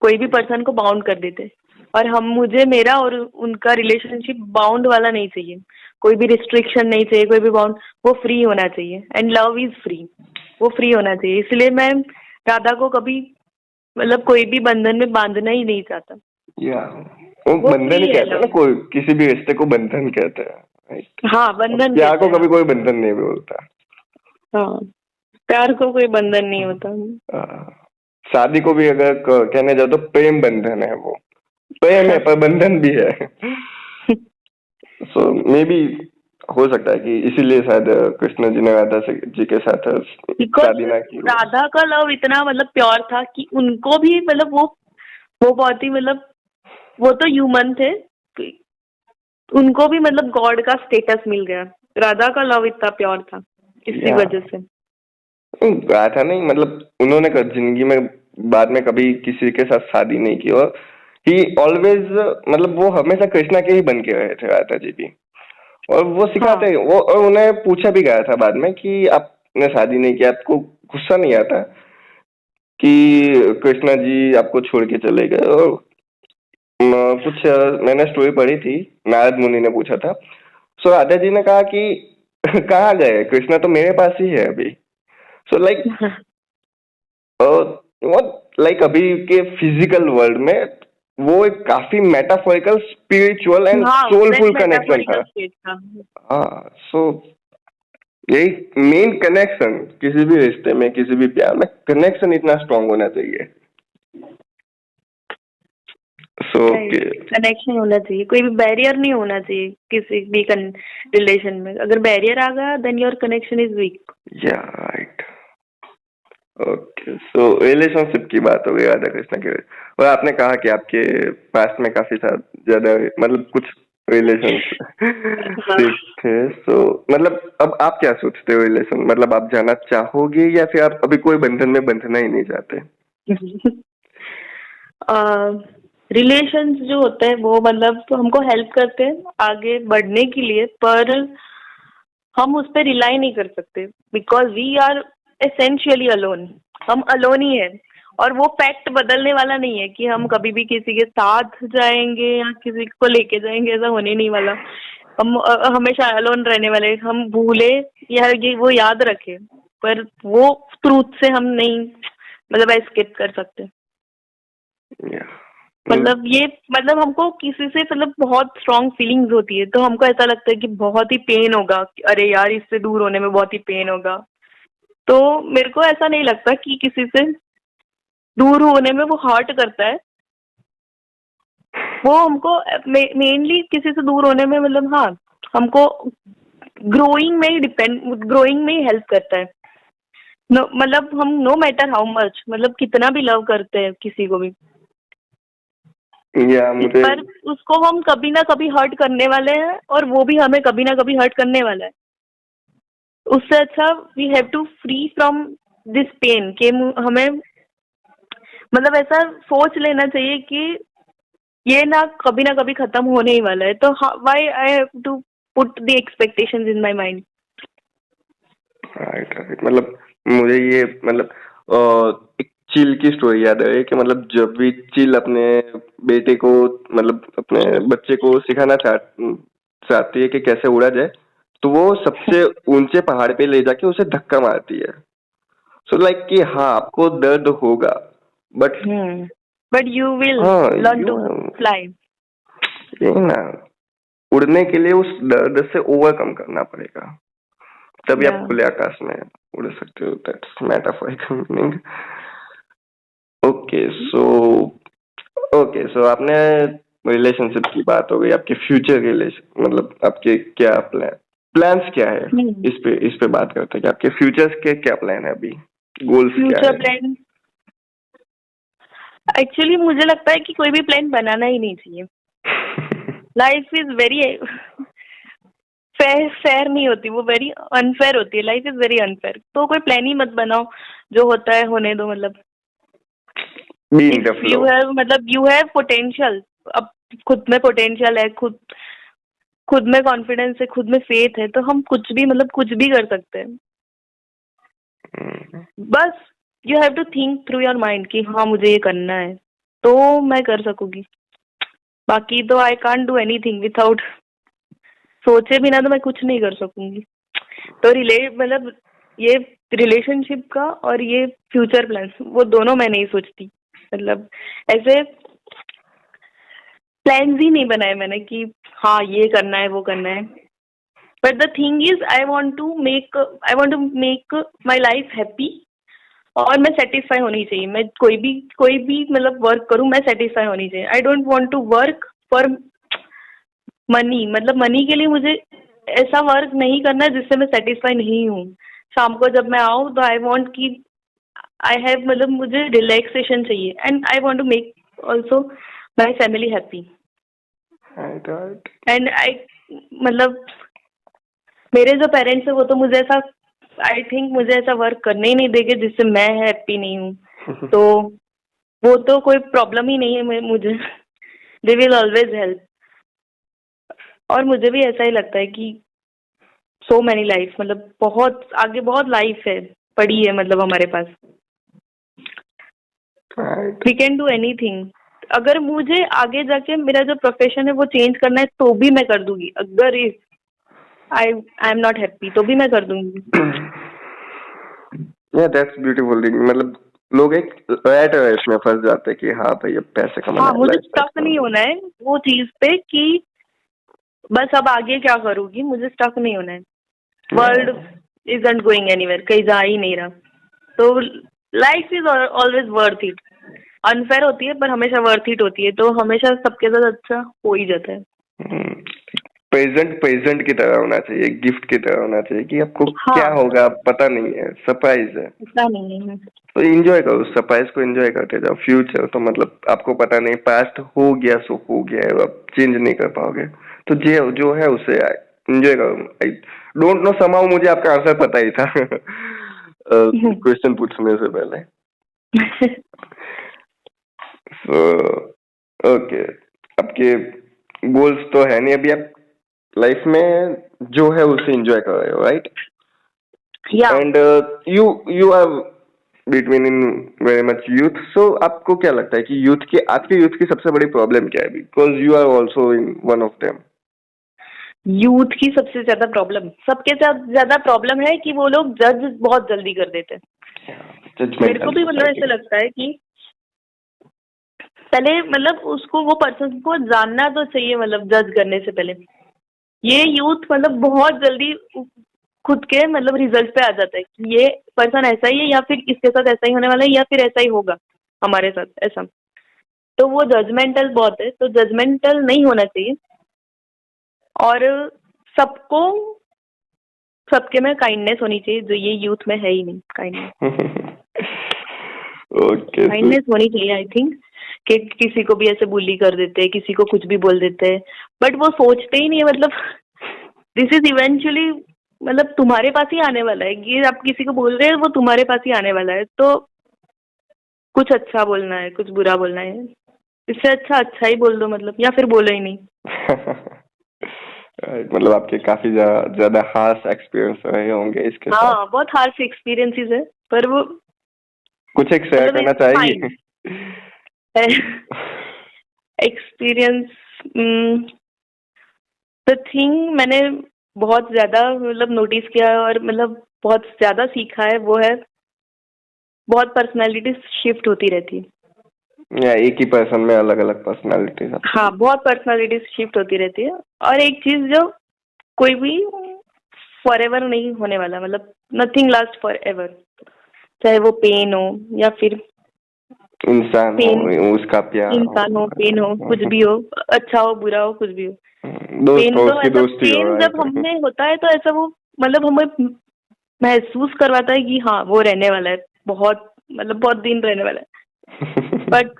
कोई भी पर्सन को बाउंड कर देते हैं। और हम, मुझे मेरा और उनका रिलेशनशिप बाउंड वाला नहीं चाहिए, कोई भी रिस्ट्रिक्शन नहीं चाहिए, कोई भी बाउंड, वो फ्री होना चाहिए। एंड लव इज फ्री, वो फ्री होना चाहिए। इसलिए मैं राधा को कभी मतलब कोई भी बंधन में बांधना ही नहीं चाहता। या वो वो बंधन फ्री ही है कहते हैं ना, लव। कोई किसी भी रिश्ते को बंधन कहते हैं, राइट? हाँ, बंधन प्यार कहते को हैं कभी हाँ। कोई बंधन नहीं बोलता। हाँ, प्यार को कोई बंधन नहीं होता। शादी को भी अगर कहने जाओ तो प्रेम बंधन है, वो प्रेम है पर बंधन भी है। सो मे बी हो सकता है कि इसीलिए शायद कृष्ण जी ने राधा जी के साथ बिकॉज शादी ना की हो। राधा का लव इतना मतलब प्योर था कि उनको भी मतलब वो बहुत ही मतलब, वो तो ह्यूमन थे, उनको भी मतलब गॉड का स्टेटस मिल गया। राधा का लव इतना प्योर था इसी या वजह से। राधा नहीं, मतलब उन्होंने जिंदगी में बाद में कभी किसी के साथ शादी नहीं की, और ही ऑलवेज, मतलब वो हमेशा कृष्णा के ही बन के रहे थे राधा जी भी। और वो हाँ सिखाते वो, और उन्हें पूछा भी गया था बाद में कि आपने शादी नहीं किया, आपको गुस्सा नहीं आता कि कृष्णा जी आपको छोड़ के चले गए? और कुछ मैंने स्टोरी पढ़ी थी, नारद मुनि ने पूछा था। सो राधा जी ने कहा कि कहाँ गए, कृष्णा तो मेरे पास ही है अभी। सो लाइक व्हाट, लाइक अभी के फिजिकल वर्ल्ड में वो एक काफी मेटाफोरिकल, स्पिरिचुअल एंड हाँ, दैट सोलफुल कनेक्शन था। मेटाफोरिकल स्टेट था। हाँ, सो यही मेन कनेक्शन, किसी भी रिश्ते में, किसी भी प्यार में कनेक्शन इतना स्ट्रांग होना चाहिए। सो कनेक्शन होना चाहिए, कोई भी बैरियर नहीं होना चाहिए किसी भी रिलेशन में। अगर बैरियर आ गया then your connection is weak. Yeah right. Okay, so relationship की बात हो गई राधा कृष्ण की। और आपने कहा कि आपके पास्ट में काफी ज्यादा मतलब कुछ हाँ। रिलेशनशिप थे, सो मतलब अब आप क्या सोचते हो रिलेशन, मतलब आप जाना चाहोगे या फिर आप अभी कोई बंधन में बंधना ही नहीं चाहते? रिलेशंस जो होते हैं वो मतलब तो हमको हेल्प करते हैं आगे बढ़ने के लिए, पर हम उस पर रिलाई नहीं कर सकते because we are essentially alone. हम अलोन ही हैं, और वो फैक्ट बदलने वाला नहीं है कि हम कभी भी किसी के साथ जाएंगे या किसी को लेके जाएंगे, ऐसा होने नहीं वाला। हम हमेशा अलोन रहने वाले, हम भूले या ये वो याद रखे, पर वो ट्रूथ से हम नहीं मतलब एस्केप कर सकते। या मतलब ये मतलब हमको किसी से मतलब बहुत स्ट्रॉन्ग फीलिंग्स होती है, तो हमको ऐसा लगता है कि बहुत ही पेन होगा, कि अरे यार इससे दूर होने में बहुत ही पेन होगा। तो मेरे को ऐसा नहीं लगता कि किसी से दूर होने में वो हर्ट करता है। वो हमको मेनली किसी से दूर होने में मतलब हाँ, हमको ग्रोइंग में ही हेल्प करता है। मतलब हम नो मैटर हाउ मच, मतलब कितना भी लव करते हैं किसी को भी, या मुझे पर उसको हम कभी ना कभी हर्ट करने वाले हैं, और वो भी हमें कभी ना कभी हर्ट करने वाला है। उससे अच्छा we have to free from this pain के हमें मतलब ऐसा सोच लेना चाहिए कि ये ना कभी खत्म होने ही वाला है, तो why I have to put the expectations in my mind. Right right, मतलब मुझे ये मतलब एक चिल की स्टोरी याद है कि मतलब जब भी चिल अपने बेटे को मतलब अपने बच्चे को सिखाना चाहती है कि कैसे उड़ा जाए, तो वो सबसे ऊंचे पहाड़ पे ले जाके उसे धक्का मारती है। सो लाइक कि हाँ आपको दर्द होगा, बट बट यू विल हाँ लर्न यू टू फ्लाई। ये ना उड़ने के लिए उस दर्द से ओवरकम करना पड़ेगा, तभी या आप खुले आकाश में उड़ सकते हो। That's metaphorical meaning. Okay so okay so आपने रिलेशनशिप की बात हो गई, आपके फ्यूचर रिलेशन मतलब आपके क्या प्लान्स क्या है, इस पे बात करते हैं कि आपके फ्यूचर्स के क्या प्लान है, अभी गोल्स क्या फ्यूचर है? प्लान एक्चुअली मुझे लगता है कि कोई भी प्लान बनाना ही नहीं चाहिए। Life is very fair fair नहीं होती, वो वेरी अनफेयर होती है। लाइफ इज वेरी अनफेयर, तो कोई प्लान ही मत बनाओ, जो होता है होने दो। मतलब be in the if flow. You have मतलब यू हैव पोटेंशियल, अब खुद में पोटेंशियल है, खुद खुद में कॉन्फिडेंस है, खुद में फेथ है, तो हम कुछ भी मतलब कुछ भी कर सकते हैं। बस you have to think through your mind कि हाँ मुझे ये करना है, तो मैं कर सकूंगी। बाकी तो I can't do anything without सोचे बिना, तो मैं कुछ नहीं कर सकूंगी। तो मतलब ये रिलेशनशिप का और ये फ्यूचर प्लान्स वो दोनों मैं नहीं सोचती। मतलब ऐसे प्लान्स ही नहीं बनाए मैंने कि हाँ ये करना है वो करना है। But the thing is I want to make my life happy, और मैं सेटिस्फाई होनी चाहिए। मैं कोई भी मतलब वर्क करूं, मैं सेटिस्फाई होनी चाहिए। I don't want to work for money, मतलब मनी के लिए मुझे ऐसा वर्क नहीं करना है जिससे मैं सेटिस्फाई नहीं हूँ। शाम को जब मैं आऊँ तो आई वांट कि आई हैव मतलब मुझे रिलैक्सेशन चाहिए, and I want to make also my family happy. Right right. And I मतलब मेरे जो पेरेंट्स है वो तो मुझे ऐसा आई थिंक मुझे ऐसा वर्क करने ही नहीं देंगे जिससे मैं हैप्पी नहीं हूँ। तो वो तो कोई प्रॉब्लम ही नहीं है मुझे। They will always help. और मुझे भी ऐसा ही लगता है कि सो मैनी लाइफ, मतलब बहुत आगे बहुत लाइफ है पड़ी है मतलब हमारे पास। Right we can do anything. अगर मुझे आगे जाके मेरा जो प्रोफेशन है वो चेंज करना है तो भी मैं कर दूंगी। अगर if I am not happy तो भी मैं कर दूंगी। या दैट्स ब्यूटीफुल थिंग, मतलब लोग एक रैट रेस में फंस जाते हैं कि हाँ भाई अब पैसे कमाना हाँ, है, मुझे लाइफ स्टक नहीं होना है वो चीज पे कि बस अब आगे क्या करूंगी, मुझे स्टक नहीं होना है। वर्ल्ड इजंट गोइंग एनीवेयर, कहीं जा ही नहीं रहा। तो life is always worth it. Unfair होती है पर हमेशा वर्थ इट होती है, तो हमेशा सबके साथ अच्छा हो ही जाता है। प्रेजेंट की तरह होना चाहिए, गिफ्ट की तरह होना चाहिए कि आपको हाँ, क्या होगा पता नहीं है, सरप्राइज है। पता नहीं है। तो एंजॉय करो, सरप्राइज को एंजॉय करते जाओ। फ्यूचर तो मतलब आपको पता नहीं, पास्ट हो गया सो हो गया है, आप चेंज नहीं कर पाओगे। तो जो जो है उसे एंजॉय करो। आई डोंट नो, समाउ मुझे आपका आंसर पता ही था क्वेश्चन पूछने से पहले। सो ओके, आपके गोल्स तो है नहीं अभी, आप लाइफ में जो है उसे एंजॉय कर रहे हो, राइट? या and you are between in very much youth. So आपको क्या लगता है कि यूथ की, आज के यूथ की सबसे बड़ी प्रॉब्लम क्या है? Because you are also in one of them. Youth की सबसे ज्यादा प्रॉब्लम, सबके साथ ज्यादा प्रॉब्लम है कि वो लोग जज बहुत जल्दी कर देते हैं। मेरे को भी मतलब ऐसा लगता है कि पहले मतलब उसको, वो पर्सन को जानना तो चाहिए, मतलब जज करने से पहले। ये यूथ मतलब बहुत जल्दी खुद के मतलब रिजल्ट पे आ जाता है कि ये पर्सन ऐसा ही है, या फिर इसके साथ ऐसा ही होने वाला है, या फिर ऐसा ही होगा हमारे साथ, ऐसा। तो वो जजमेंटल बहुत है, तो जजमेंटल नहीं होना चाहिए। और सबको, सबके में काइंडनेस होनी चाहिए, जो ये यूथ में है ही नहीं काइंडनेस। ओके, काइंडनेस होनी चाहिए आई थिंक। कि किसी को भी ऐसे बुली कर देते हैं, किसी को कुछ भी बोल देते हैं, बट वो सोचते ही नहीं है मतलब दिस इज इवेंचुअली मतलब तुम्हारे पास ही आने वाला है। ये आप किसी को बोल रहे हैं, वो तुम्हारे पास ही आने वाला है। तो कुछ अच्छा बोलना है, कुछ बुरा बोलना है, इससे अच्छा अच्छा ही बोल दो मतलब, या फिर बोलो ही नहीं। मतलब आपके काफी ज्यादा हार्श एक्सपीरियंस रहे होंगे इसके साथ। हाँ, बहुत हार्श एक्सपीरियंसेस है, पर वो कुछ एक शेयर मतलब करना चाहेगी? एक्सपीरियंस, द थिंग मैंने बहुत ज्यादा मतलब नोटिस किया है और मतलब बहुत ज्यादा सीखा है, वो है बहुत पर्सनालिटी शिफ्ट होती रहती है। या एक ही पर्सन में अलग अलग पर्सनालिटी? हाँ, बहुत पर्सनालिटी शिफ्ट होती रहती है। और एक चीज जो कोई भी फॉर एवर नहीं होने वाला, मतलब नथिंग लास्ट फॉर एवर, चाहे वो पेन हो या फिर इंसान पेन, हो, उसका प्यार इंसान हो, पेन हो, कुछ भी हो, अच्छा हो बुरा हो, कुछ भी हो। दोस्त पेन हो, तो उसकी ऐसा, दोस्ती हो, पेन जब राइट? हमें होता है तो ऐसा वो मतलब हमें महसूस करवाता है कि हाँ वो रहने वाला है, बहुत मतलब बहुत दिन रहने वाला है, बट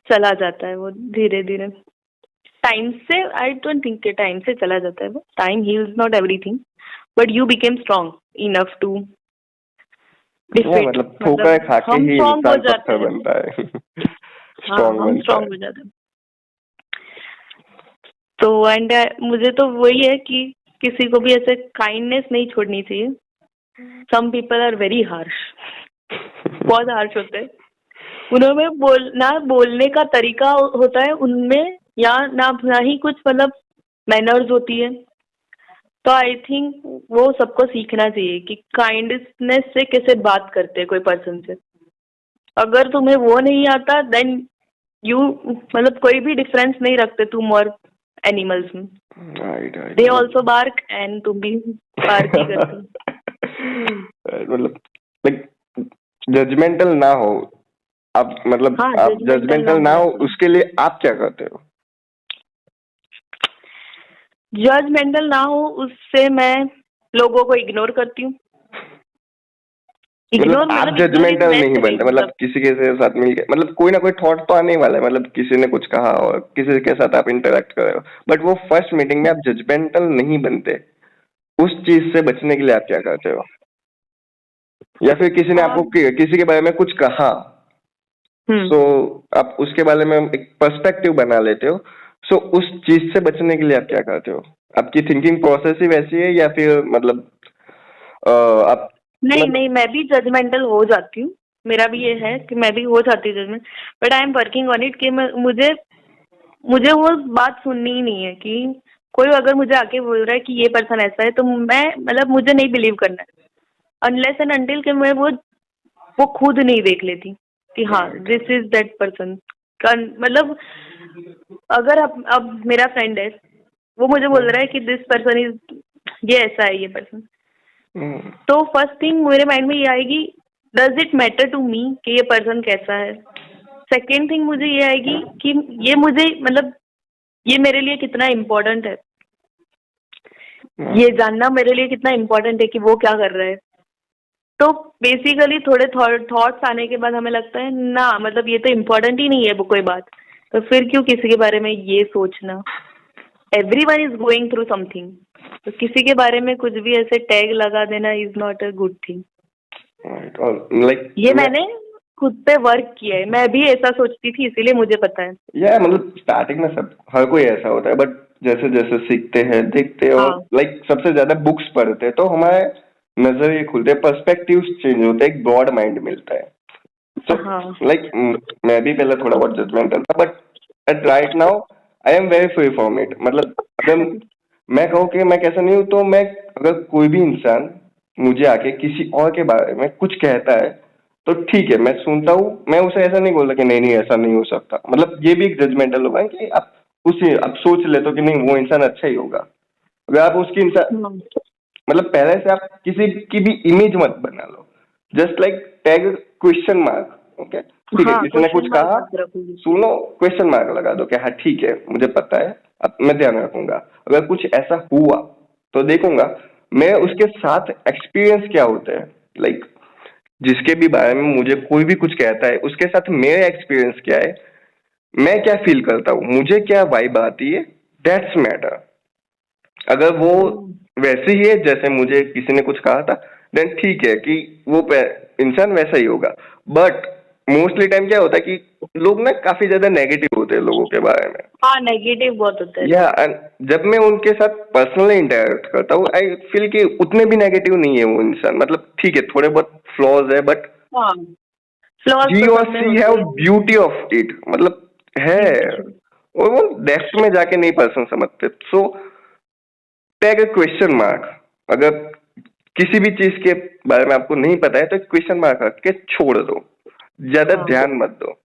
चला जाता है वो धीरे धीरे टाइम से। आई डोंट थिंक के टाइम से चला जाता है वो, time heals not everything, but you became strong enough to defeat, मतलब ठोकर खा के हम ही स्ट्रांग हो इंसान जाते पत्थर हैं। बनता है। हाँ, स्ट्रॉन्ग हम बनता स्ट्रांग हो जाते हैं। तो एंड मुझे तो वही है कि किसी को भी ऐसे काइंडनेस नहीं छोड़नी चाहिए। Some people are very harsh, बहुत हार्श होते हैं। उन्होंने बोलने का तरीका होता है उनमें, या ना ही कुछ मतलब मैनर्स होती है। तो आई थिंक वो सबको सीखना चाहिए कि काइंडनेस से कैसे बात करते हैं कोई पर्सन से। अगर तुम्हें वो नहीं आता देन यू मतलब कोई भी डिफरेंस नहीं रखते तुम और एनिमल्स में। Right they also bark and तुम भी बार्क ही करते हो। मतलब लाइक जजमेंटल ना हो आप, मतलब हाँ, आप जजमेंटल ना जजमेंटल ना हो हो, ऐसे। उसके लिए आप क्या करते हो? जजमेंटल ना हो उससे मैं लोगों को इग्नोर करती हूँ। मतलब इग्नोर आप मतलब इग्नोर इन जजमेंटल नहीं बेस्ट वे, बनते, मतलब मतलब किसी के साथ मिलके, मतलब कोई ना कोई थॉट तो आने ही वाला है, मतलब किसी ने कुछ कहा और किसी के साथ आप इंटरेक्ट कर रहे हो, बट वो फर्स्ट मीटिंग में आप जजमेंटल नहीं बनते। उस चीज से बचने के लिए आप क्या करते हो? या फिर किसी ने आपको किसी के बारे में कुछ कहा, सो आप उसके बारे में एक पर्सपेक्टिव बना लेते हो, सो उस चीज से बचने के लिए आप क्या करते हो? आपकी थिंकिंग प्रोसेस ही वैसी है या फिर मतलब आप नहीं मतलब नहीं, मैं भी जजमेंटल हो जाती हूँ। मेरा भी ये है कि मैं भी हो जाती हूँ judgement, but I am working on it कि मुझे मुझे वो बात सुननी ही नहीं है कि कोई अगर मुझे आके बोल रहा है कि ये पर्सन ऐसा है, तो मैं मतलब मुझे नहीं बिलीव करना है अनलेस एंड अनटिल कि मैं वो खुद नहीं देख लेती कि हाँ दिस इज दैट पर्सन। मतलब अगर अब मेरा फ्रेंड है, वो मुझे बोल रहा है कि दिस पर्सन इज, ये ऐसा है ये पर्सन, तो फर्स्ट थिंग मेरे माइंड में ये आएगी, does it matter to me कि ये पर्सन कैसा है। सेकेंड थिंग मुझे ये आएगी कि ये मुझे मतलब ये मेरे लिए कितना इम्पोर्टेंट है। ये जानना मेरे लिए कितना इम्पोर्टेंट है कि वो क्या कर रहा है। तो बेसिकली थोड़े थॉट्स आने के बाद हमें लगता है ना, मतलब ये तो इम्पोर्टेंट ही नहीं है वो कोई बात, तो फिर क्यों किसी के बारे में ये सोचना। Everyone is going through something, तो किसी के बारे में कुछ भी ऐसे टैग लगा देना is not a good thing. Right. और लाइक ये मैंने खुद पे वर्क किया है, मैं भी ऐसा सोचती थी इसीलिए मुझे पता है। मतलब स्टार्टिंग में सब हर कोई ऐसा होता है, बट जैसे जैसे सीखते हैं देखते हैं और हाँ लाइक सबसे ज्यादा बुक्स पढ़ते हैं तो हमारे नजरिए खुलते हैं, पर्सपेक्टिव्स चेंज होते हैं, एक ब्रॉड माइंड मिलता है। तो हाँ लाइक मैं भी पहले थोड़ा बहुत जजमेंटल था, but at right now I am very free from it. मतलब अगर मैं कहूँ कि मैं कैसा नहीं हूँ, तो मैं अगर कोई भी इंसान मुझे आके किसी और के बारे में कुछ कहता है तो ठीक है, मैं सुनता हूँ, मैं उसे ऐसा नहीं बोलता कि नहीं नहीं ऐसा नहीं हो सकता। मतलब ये भी एक जजमेंटल होगा कि आप सोच लेते हो कि नहीं वो इंसान अच्छा ही होगा। अगर आप उसकी इंसान हाँ मतलब पहले से आप किसी की भी इमेज मत बना लो, just like tag question mark. Okay ठीक है, हाँ, किसी ने कुछ क्वेश्चन मार्क कहा, मत रखोगी। सुनो, क्वेश्चन मार्क लगा दो कि हाँ ठीक है मुझे पता है, अब मैं ध्यान रखूंगा। अगर कुछ ऐसा हुआ तो देखूंगा मैं उसके साथ एक्सपीरियंस क्या होता है। लाइक जिसके भी बारे में मुझे कोई भी कुछ कहता है उसके साथ मेरा एक्सपीरियंस क्या है, मैं क्या फील करता हूँ, मुझे क्या वाइब आती है, दैट्स मैटर। अगर वो वैसे ही है जैसे मुझे किसी ने कुछ कहा था, देन ठीक है कि वो इंसान वैसा ही होगा। बट मोस्टली टाइम क्या होता है कि लोग ना काफी ज्यादा नेगेटिव होते हैं लोगों के बारे में। हाँ, नेगेटिव बहुत होता है। या जब मैं उनके साथ पर्सनली इंटरेक्ट करता हूँ आई फील कि उतने भी नेगेटिव नहीं है वो इंसान। मतलब ठीक है थोड़े बहुत फ्लॉज है, बट हाँ, फ्लॉज ही तो और सब में सी होते हैव हैं। Beauty of it. मतलब है, और वो डेप्थ में जाके नहीं पर्सन समझते। So take a question mark. अगर किसी भी चीज के बारे में आपको नहीं पता है तो क्वेश्चन मार्क रख के छोड़ दो, ज्यादा हाँ ध्यान मत दो।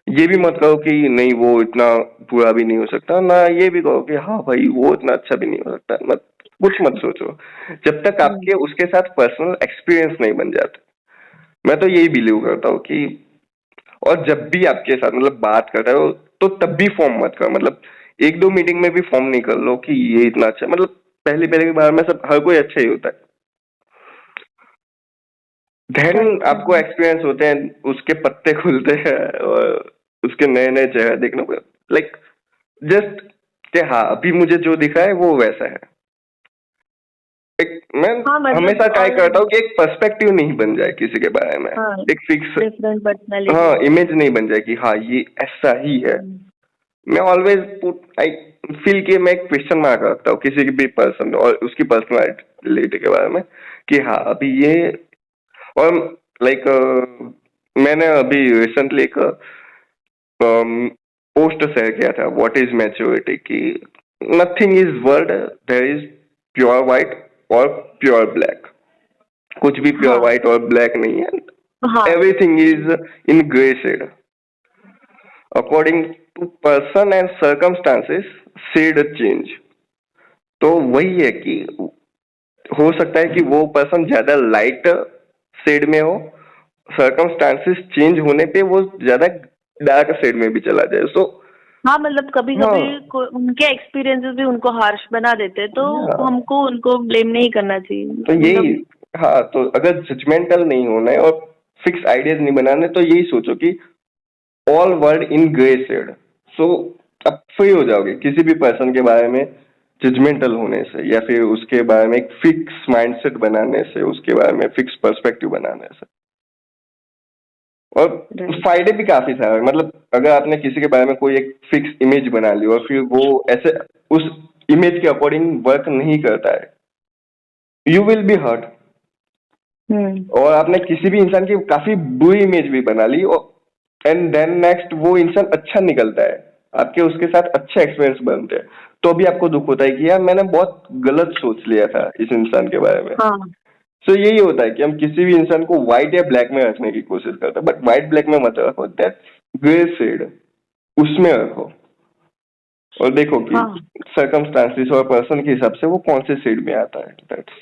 ये भी मत कहो कि नहीं वो इतना बुरा भी नहीं हो सकता, ना ये भी कहो कि हाँ भाई वो इतना अच्छा भी नहीं हो सकता। मत कुछ मत सोचो जब तक आपके उसके साथ पर्सनल एक्सपीरियंस नहीं बन जाता। मैं तो यही बिलीव करता हूँ कि और जब भी आपके साथ मतलब बात करता है तो तब भी फॉर्म मत करो। मतलब एक दो मीटिंग में भी फॉर्म नहीं कर लो कि ये इतना अच्छा। मतलब पहले पहले के बार में सब हर कोई अच्छा ही होता है, देन राइट। आपको एक्सपीरियंस होते हैं, उसके पत्ते खुलते हैं और उसके नए नए चेहरे देखने को। लाइक जस्ट कि हाँ अभी मुझे जो दिखा है वो वैसा है। एक मैं हाँ मतलब हमेशा ट्राई और करता हूँ कि एक पर्सपेक्टिव नहीं बन जाए किसी के बारे में, हाँ, एक फिक्स डिफरेंट पर्सनालिटी। हाँ इमेज नहीं बन जाए कि हाँ ये ऐसा ही है। मैं ऑलवेज पुट आई फील कि मैं एक क्वेश्चन मार्क रखता हूँ किसी भी पर्सन और उसकी पर्सनालिटी के बारे में कि हाँ अभी ये। और लाइक मैंने अभी रिसेंटली एक पोस्ट शेयर किया था, व्हाट इज मैच्योरिटी, की nothing is world there is pure white और प्योर ब्लैक। कुछ भी प्योर हाँ वाइट और ब्लैक नहीं है, हाँ everything is in grey shade according to person and circumstances shade change. तो वही है कि हो सकता है कि वो पर्सन ज्यादा लाइट शेड में हो, सर्कमस्टांसेस चेंज होने पे वो ज्यादा डार्क शेड में भी चला जाए। सो हाँ, मतलब कभी हाँ कभी उनके एक्सपीरियंसेस भी उनको हार्श बना देते हैं, तो या हमको उनको ब्लेम नहीं करना चाहिए तो यही, मतलब। हाँ तो अगर जजमेंटल नहीं होना है और फिक्स आइडियाज नहीं बनाने तो यही सोचो कि all world in grey shade. So आप फ्री हो जाओगे किसी भी पर्सन के बारे में जजमेंटल होने से, या फिर उसके बारे में एक फिक्स माइंडसेट बनाने से, उसके बारे में फिक्स पर्सपेक्टिव बनाने से। और राइट। फायदे भी काफी सारे। मतलब अगर आपने किसी के बारे में कोई एक फिक्स इमेज बना ली और फिर वो ऐसे उस इमेज के अकॉर्डिंग वर्क नहीं करता है, यू विल बी हर्ट। और आपने किसी भी इंसान की काफी बुरी इमेज भी बना ली और एंड देन नेक्स्ट वो इंसान अच्छा निकलता है, आपके उसके साथ अच्छे एक्सपीरियंस बनते हैं, तो भी आपको दुख होता है कि यार मैंने बहुत गलत सोच लिया था इस इंसान के बारे में। हाँ सो यही होता है कि हम किसी भी इंसान को व्हाइट या ब्लैक में रखने की कोशिश करते हैं, बट व्हाइट ब्लैक में मत रखो, दैट ग्रे शेड उसमें रखो और देखो कि हाँ सर्कमस्टांसिस और पर्सन के हिसाब से वो कौन से शेड में आता है। दैट्स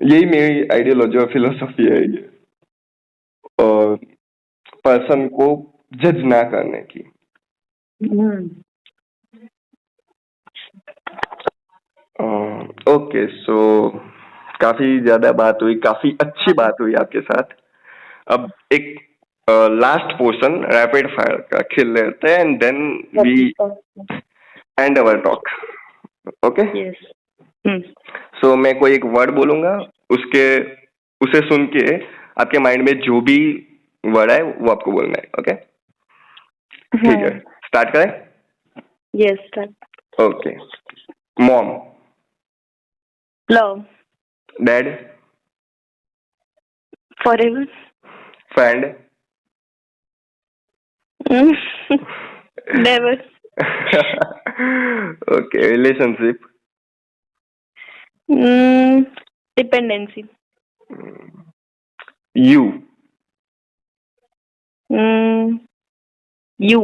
यही मेरी आइडियोलॉजी और फिलोसफी है ये, और पर्सन को जज ना करने की। हम्म। ओके, सो काफी ज्यादा बात हुई, काफी अच्छी बात हुई आपके साथ। अब एक लास्ट पोर्शन रैपिड फायर का खेल लेते हैं and then we end our talk. Okay, yes. So मैं कोई एक वर्ड बोलूंगा, उसके उसे सुन के आपके माइंड में जो भी वर्ड है वो आपको बोलना है। ओके, ठीक है, स्टार्ट करें? Yes start. Okay, mom, love, dad, forever, friend, never, okay, relationship, dependency, you, you.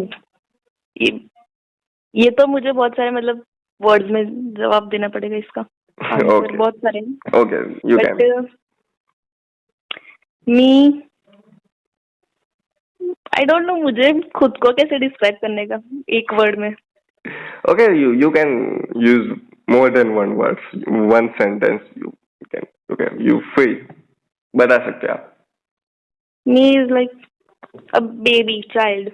ये तो मुझे बहुत सारे मतलब वर्ड्स में जवाब देना पड़ेगा इसका। आंसर ओके बहुत सारे हैं okay, you can. But me, I don't know मुझे खुद को कैसे डिस्क्राइब करने का एक वर्ड में। Okay, you can use more than one words, one sentence. You free बता सकते हैं आप। Me is like a baby child.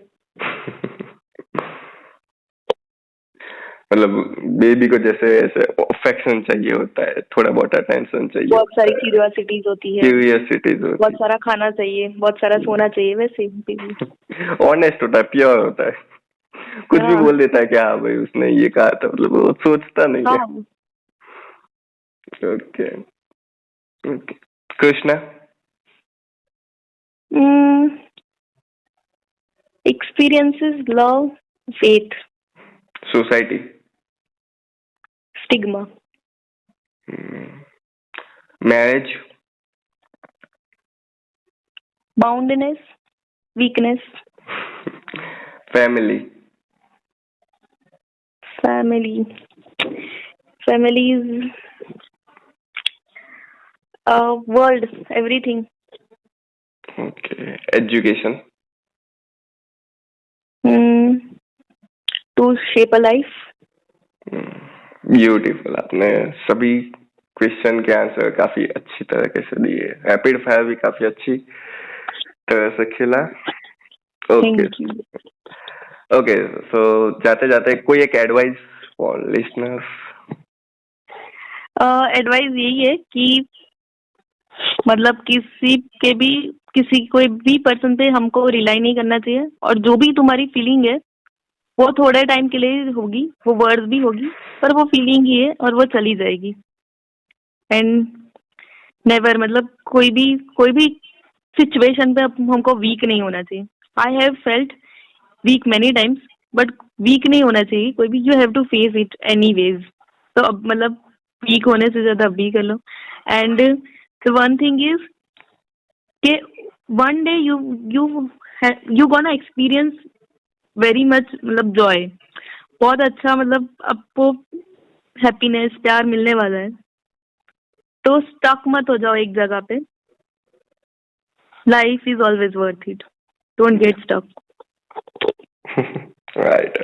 मतलब बेबी को जैसे ऐसे अफेक्शन चाहिए होता है, थोड़ा बहुत अटेंशन चाहिए, बहुत सारी क्यूरियोसिटीज होती है, क्यूरियोसिटीज होती बहुत सारा खाना चाहिए, बहुत सारा सोना चाहिए, वैसे बेबी। है, ऑनेस्ट होता है, प्योर होता है, कुछ भी हाँ। बोल देता है कि हाँ भाई उसने ये कहा था, मतलब वो सोचता नहीं है। हाँ। Okay okay, Krishna, experiences, love, faith, society, stigma, marriage, boundness, weakness, family, family, families, world, everything, okay, education, to shape a life. Beautiful, आपने सभी क्वेश्चन के आंसर काफी अच्छी तरीके से दिए, रैपिड फायर भी काफी अच्छी तरह से खेला। Okay thank you. ओके, सो जाते जाते कोई एक एडवाइस फॉर लिसनर्स? एडवाइस यही है कि मतलब किसी कोई भी पर्सन पे हमको रिलाई नहीं करना चाहिए, और जो भी तुम्हारी फीलिंग है वो थोड़े टाइम के लिए होगी, वो वर्ड्स भी होगी, पर वो फीलिंग ही है और वो चली जाएगी। एंड नेवर, मतलब कोई भी सिचुएशन पे हमको वीक नहीं होना चाहिए। I have felt weak many times, but weak नहीं होना चाहिए कोई भी। You have to face it any ways. तो अब मतलब वीक होने से ज्यादा बी कर लो। And the one thing is कि one day you gonna experience very much, मतलब जॉय, बहुत अच्छा, मतलब आपको हैप्पीनेस, प्यार मिलने वाला है। तो स्टक मत हो जाओ एक जगह पे। Life is always worth it, don't get stuck. Right.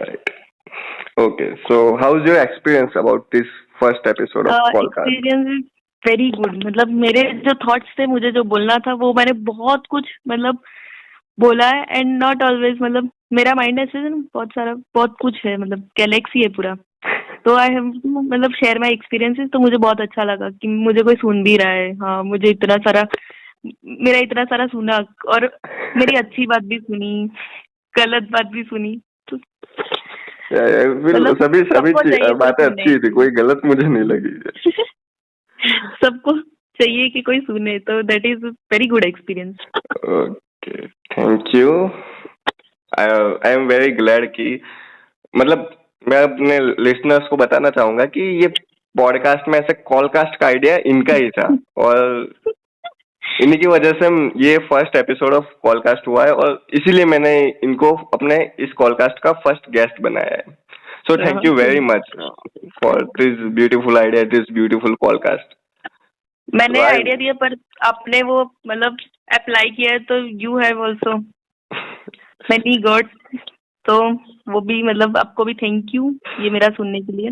Okay, so how's your experience about this first episode of podcast? Experience is very good. मतलब मेरे जो थॉट्स थे, मुझे जो बोलना था, वो मैंने बहुत कुछ मतलब बोला है। एंड नॉट ऑलवेज, मतलब मेरा माइंड ऐसे है ना, बहुत कुछ है, मतलब गैलेक्सी है पूरा। तो आई हैव मतलब शेयर माई एक्सपीरियंसेस। तो मुझे बहुत अच्छा लगा कि मुझे कोई सुन भी रहा है। हाँ, मुझे मेरा इतना सारा सुना, और मेरी अच्छी बात भी सुनी, गलत बात भी सुनी। तो मतलब सभी सबको चाहिए कोई बातें सुने। अच्छी थी, कोई गलत मुझे नहीं लगी। सबको चाहिए कि कोई सुने, तो that is very good experience. Okay, thank you. I am very glad कि मतलब मैं अपने लिसनर्स को बताना चाहूंगा कि ये पॉडकास्ट में ऐसे कॉलकास्ट का आइडिया इनका ही था, और इन्हीं की वजह से ये फर्स्ट एपिसोड ऑफ कॉलकास्ट हुआ है, और इसीलिए मैंने इनको अपने इस कॉलकास्ट का फर्स्ट गेस्ट बनाया है। So thank you very much for this beautiful idea, this beautiful callcast. मैंने आइडिया दिया, पर आपने वो मतलब अप्लाई किया है, तो you have also many gods. तो वो भी मतलब आपको भी थैंक यू ये मेरा सुनने के लिए।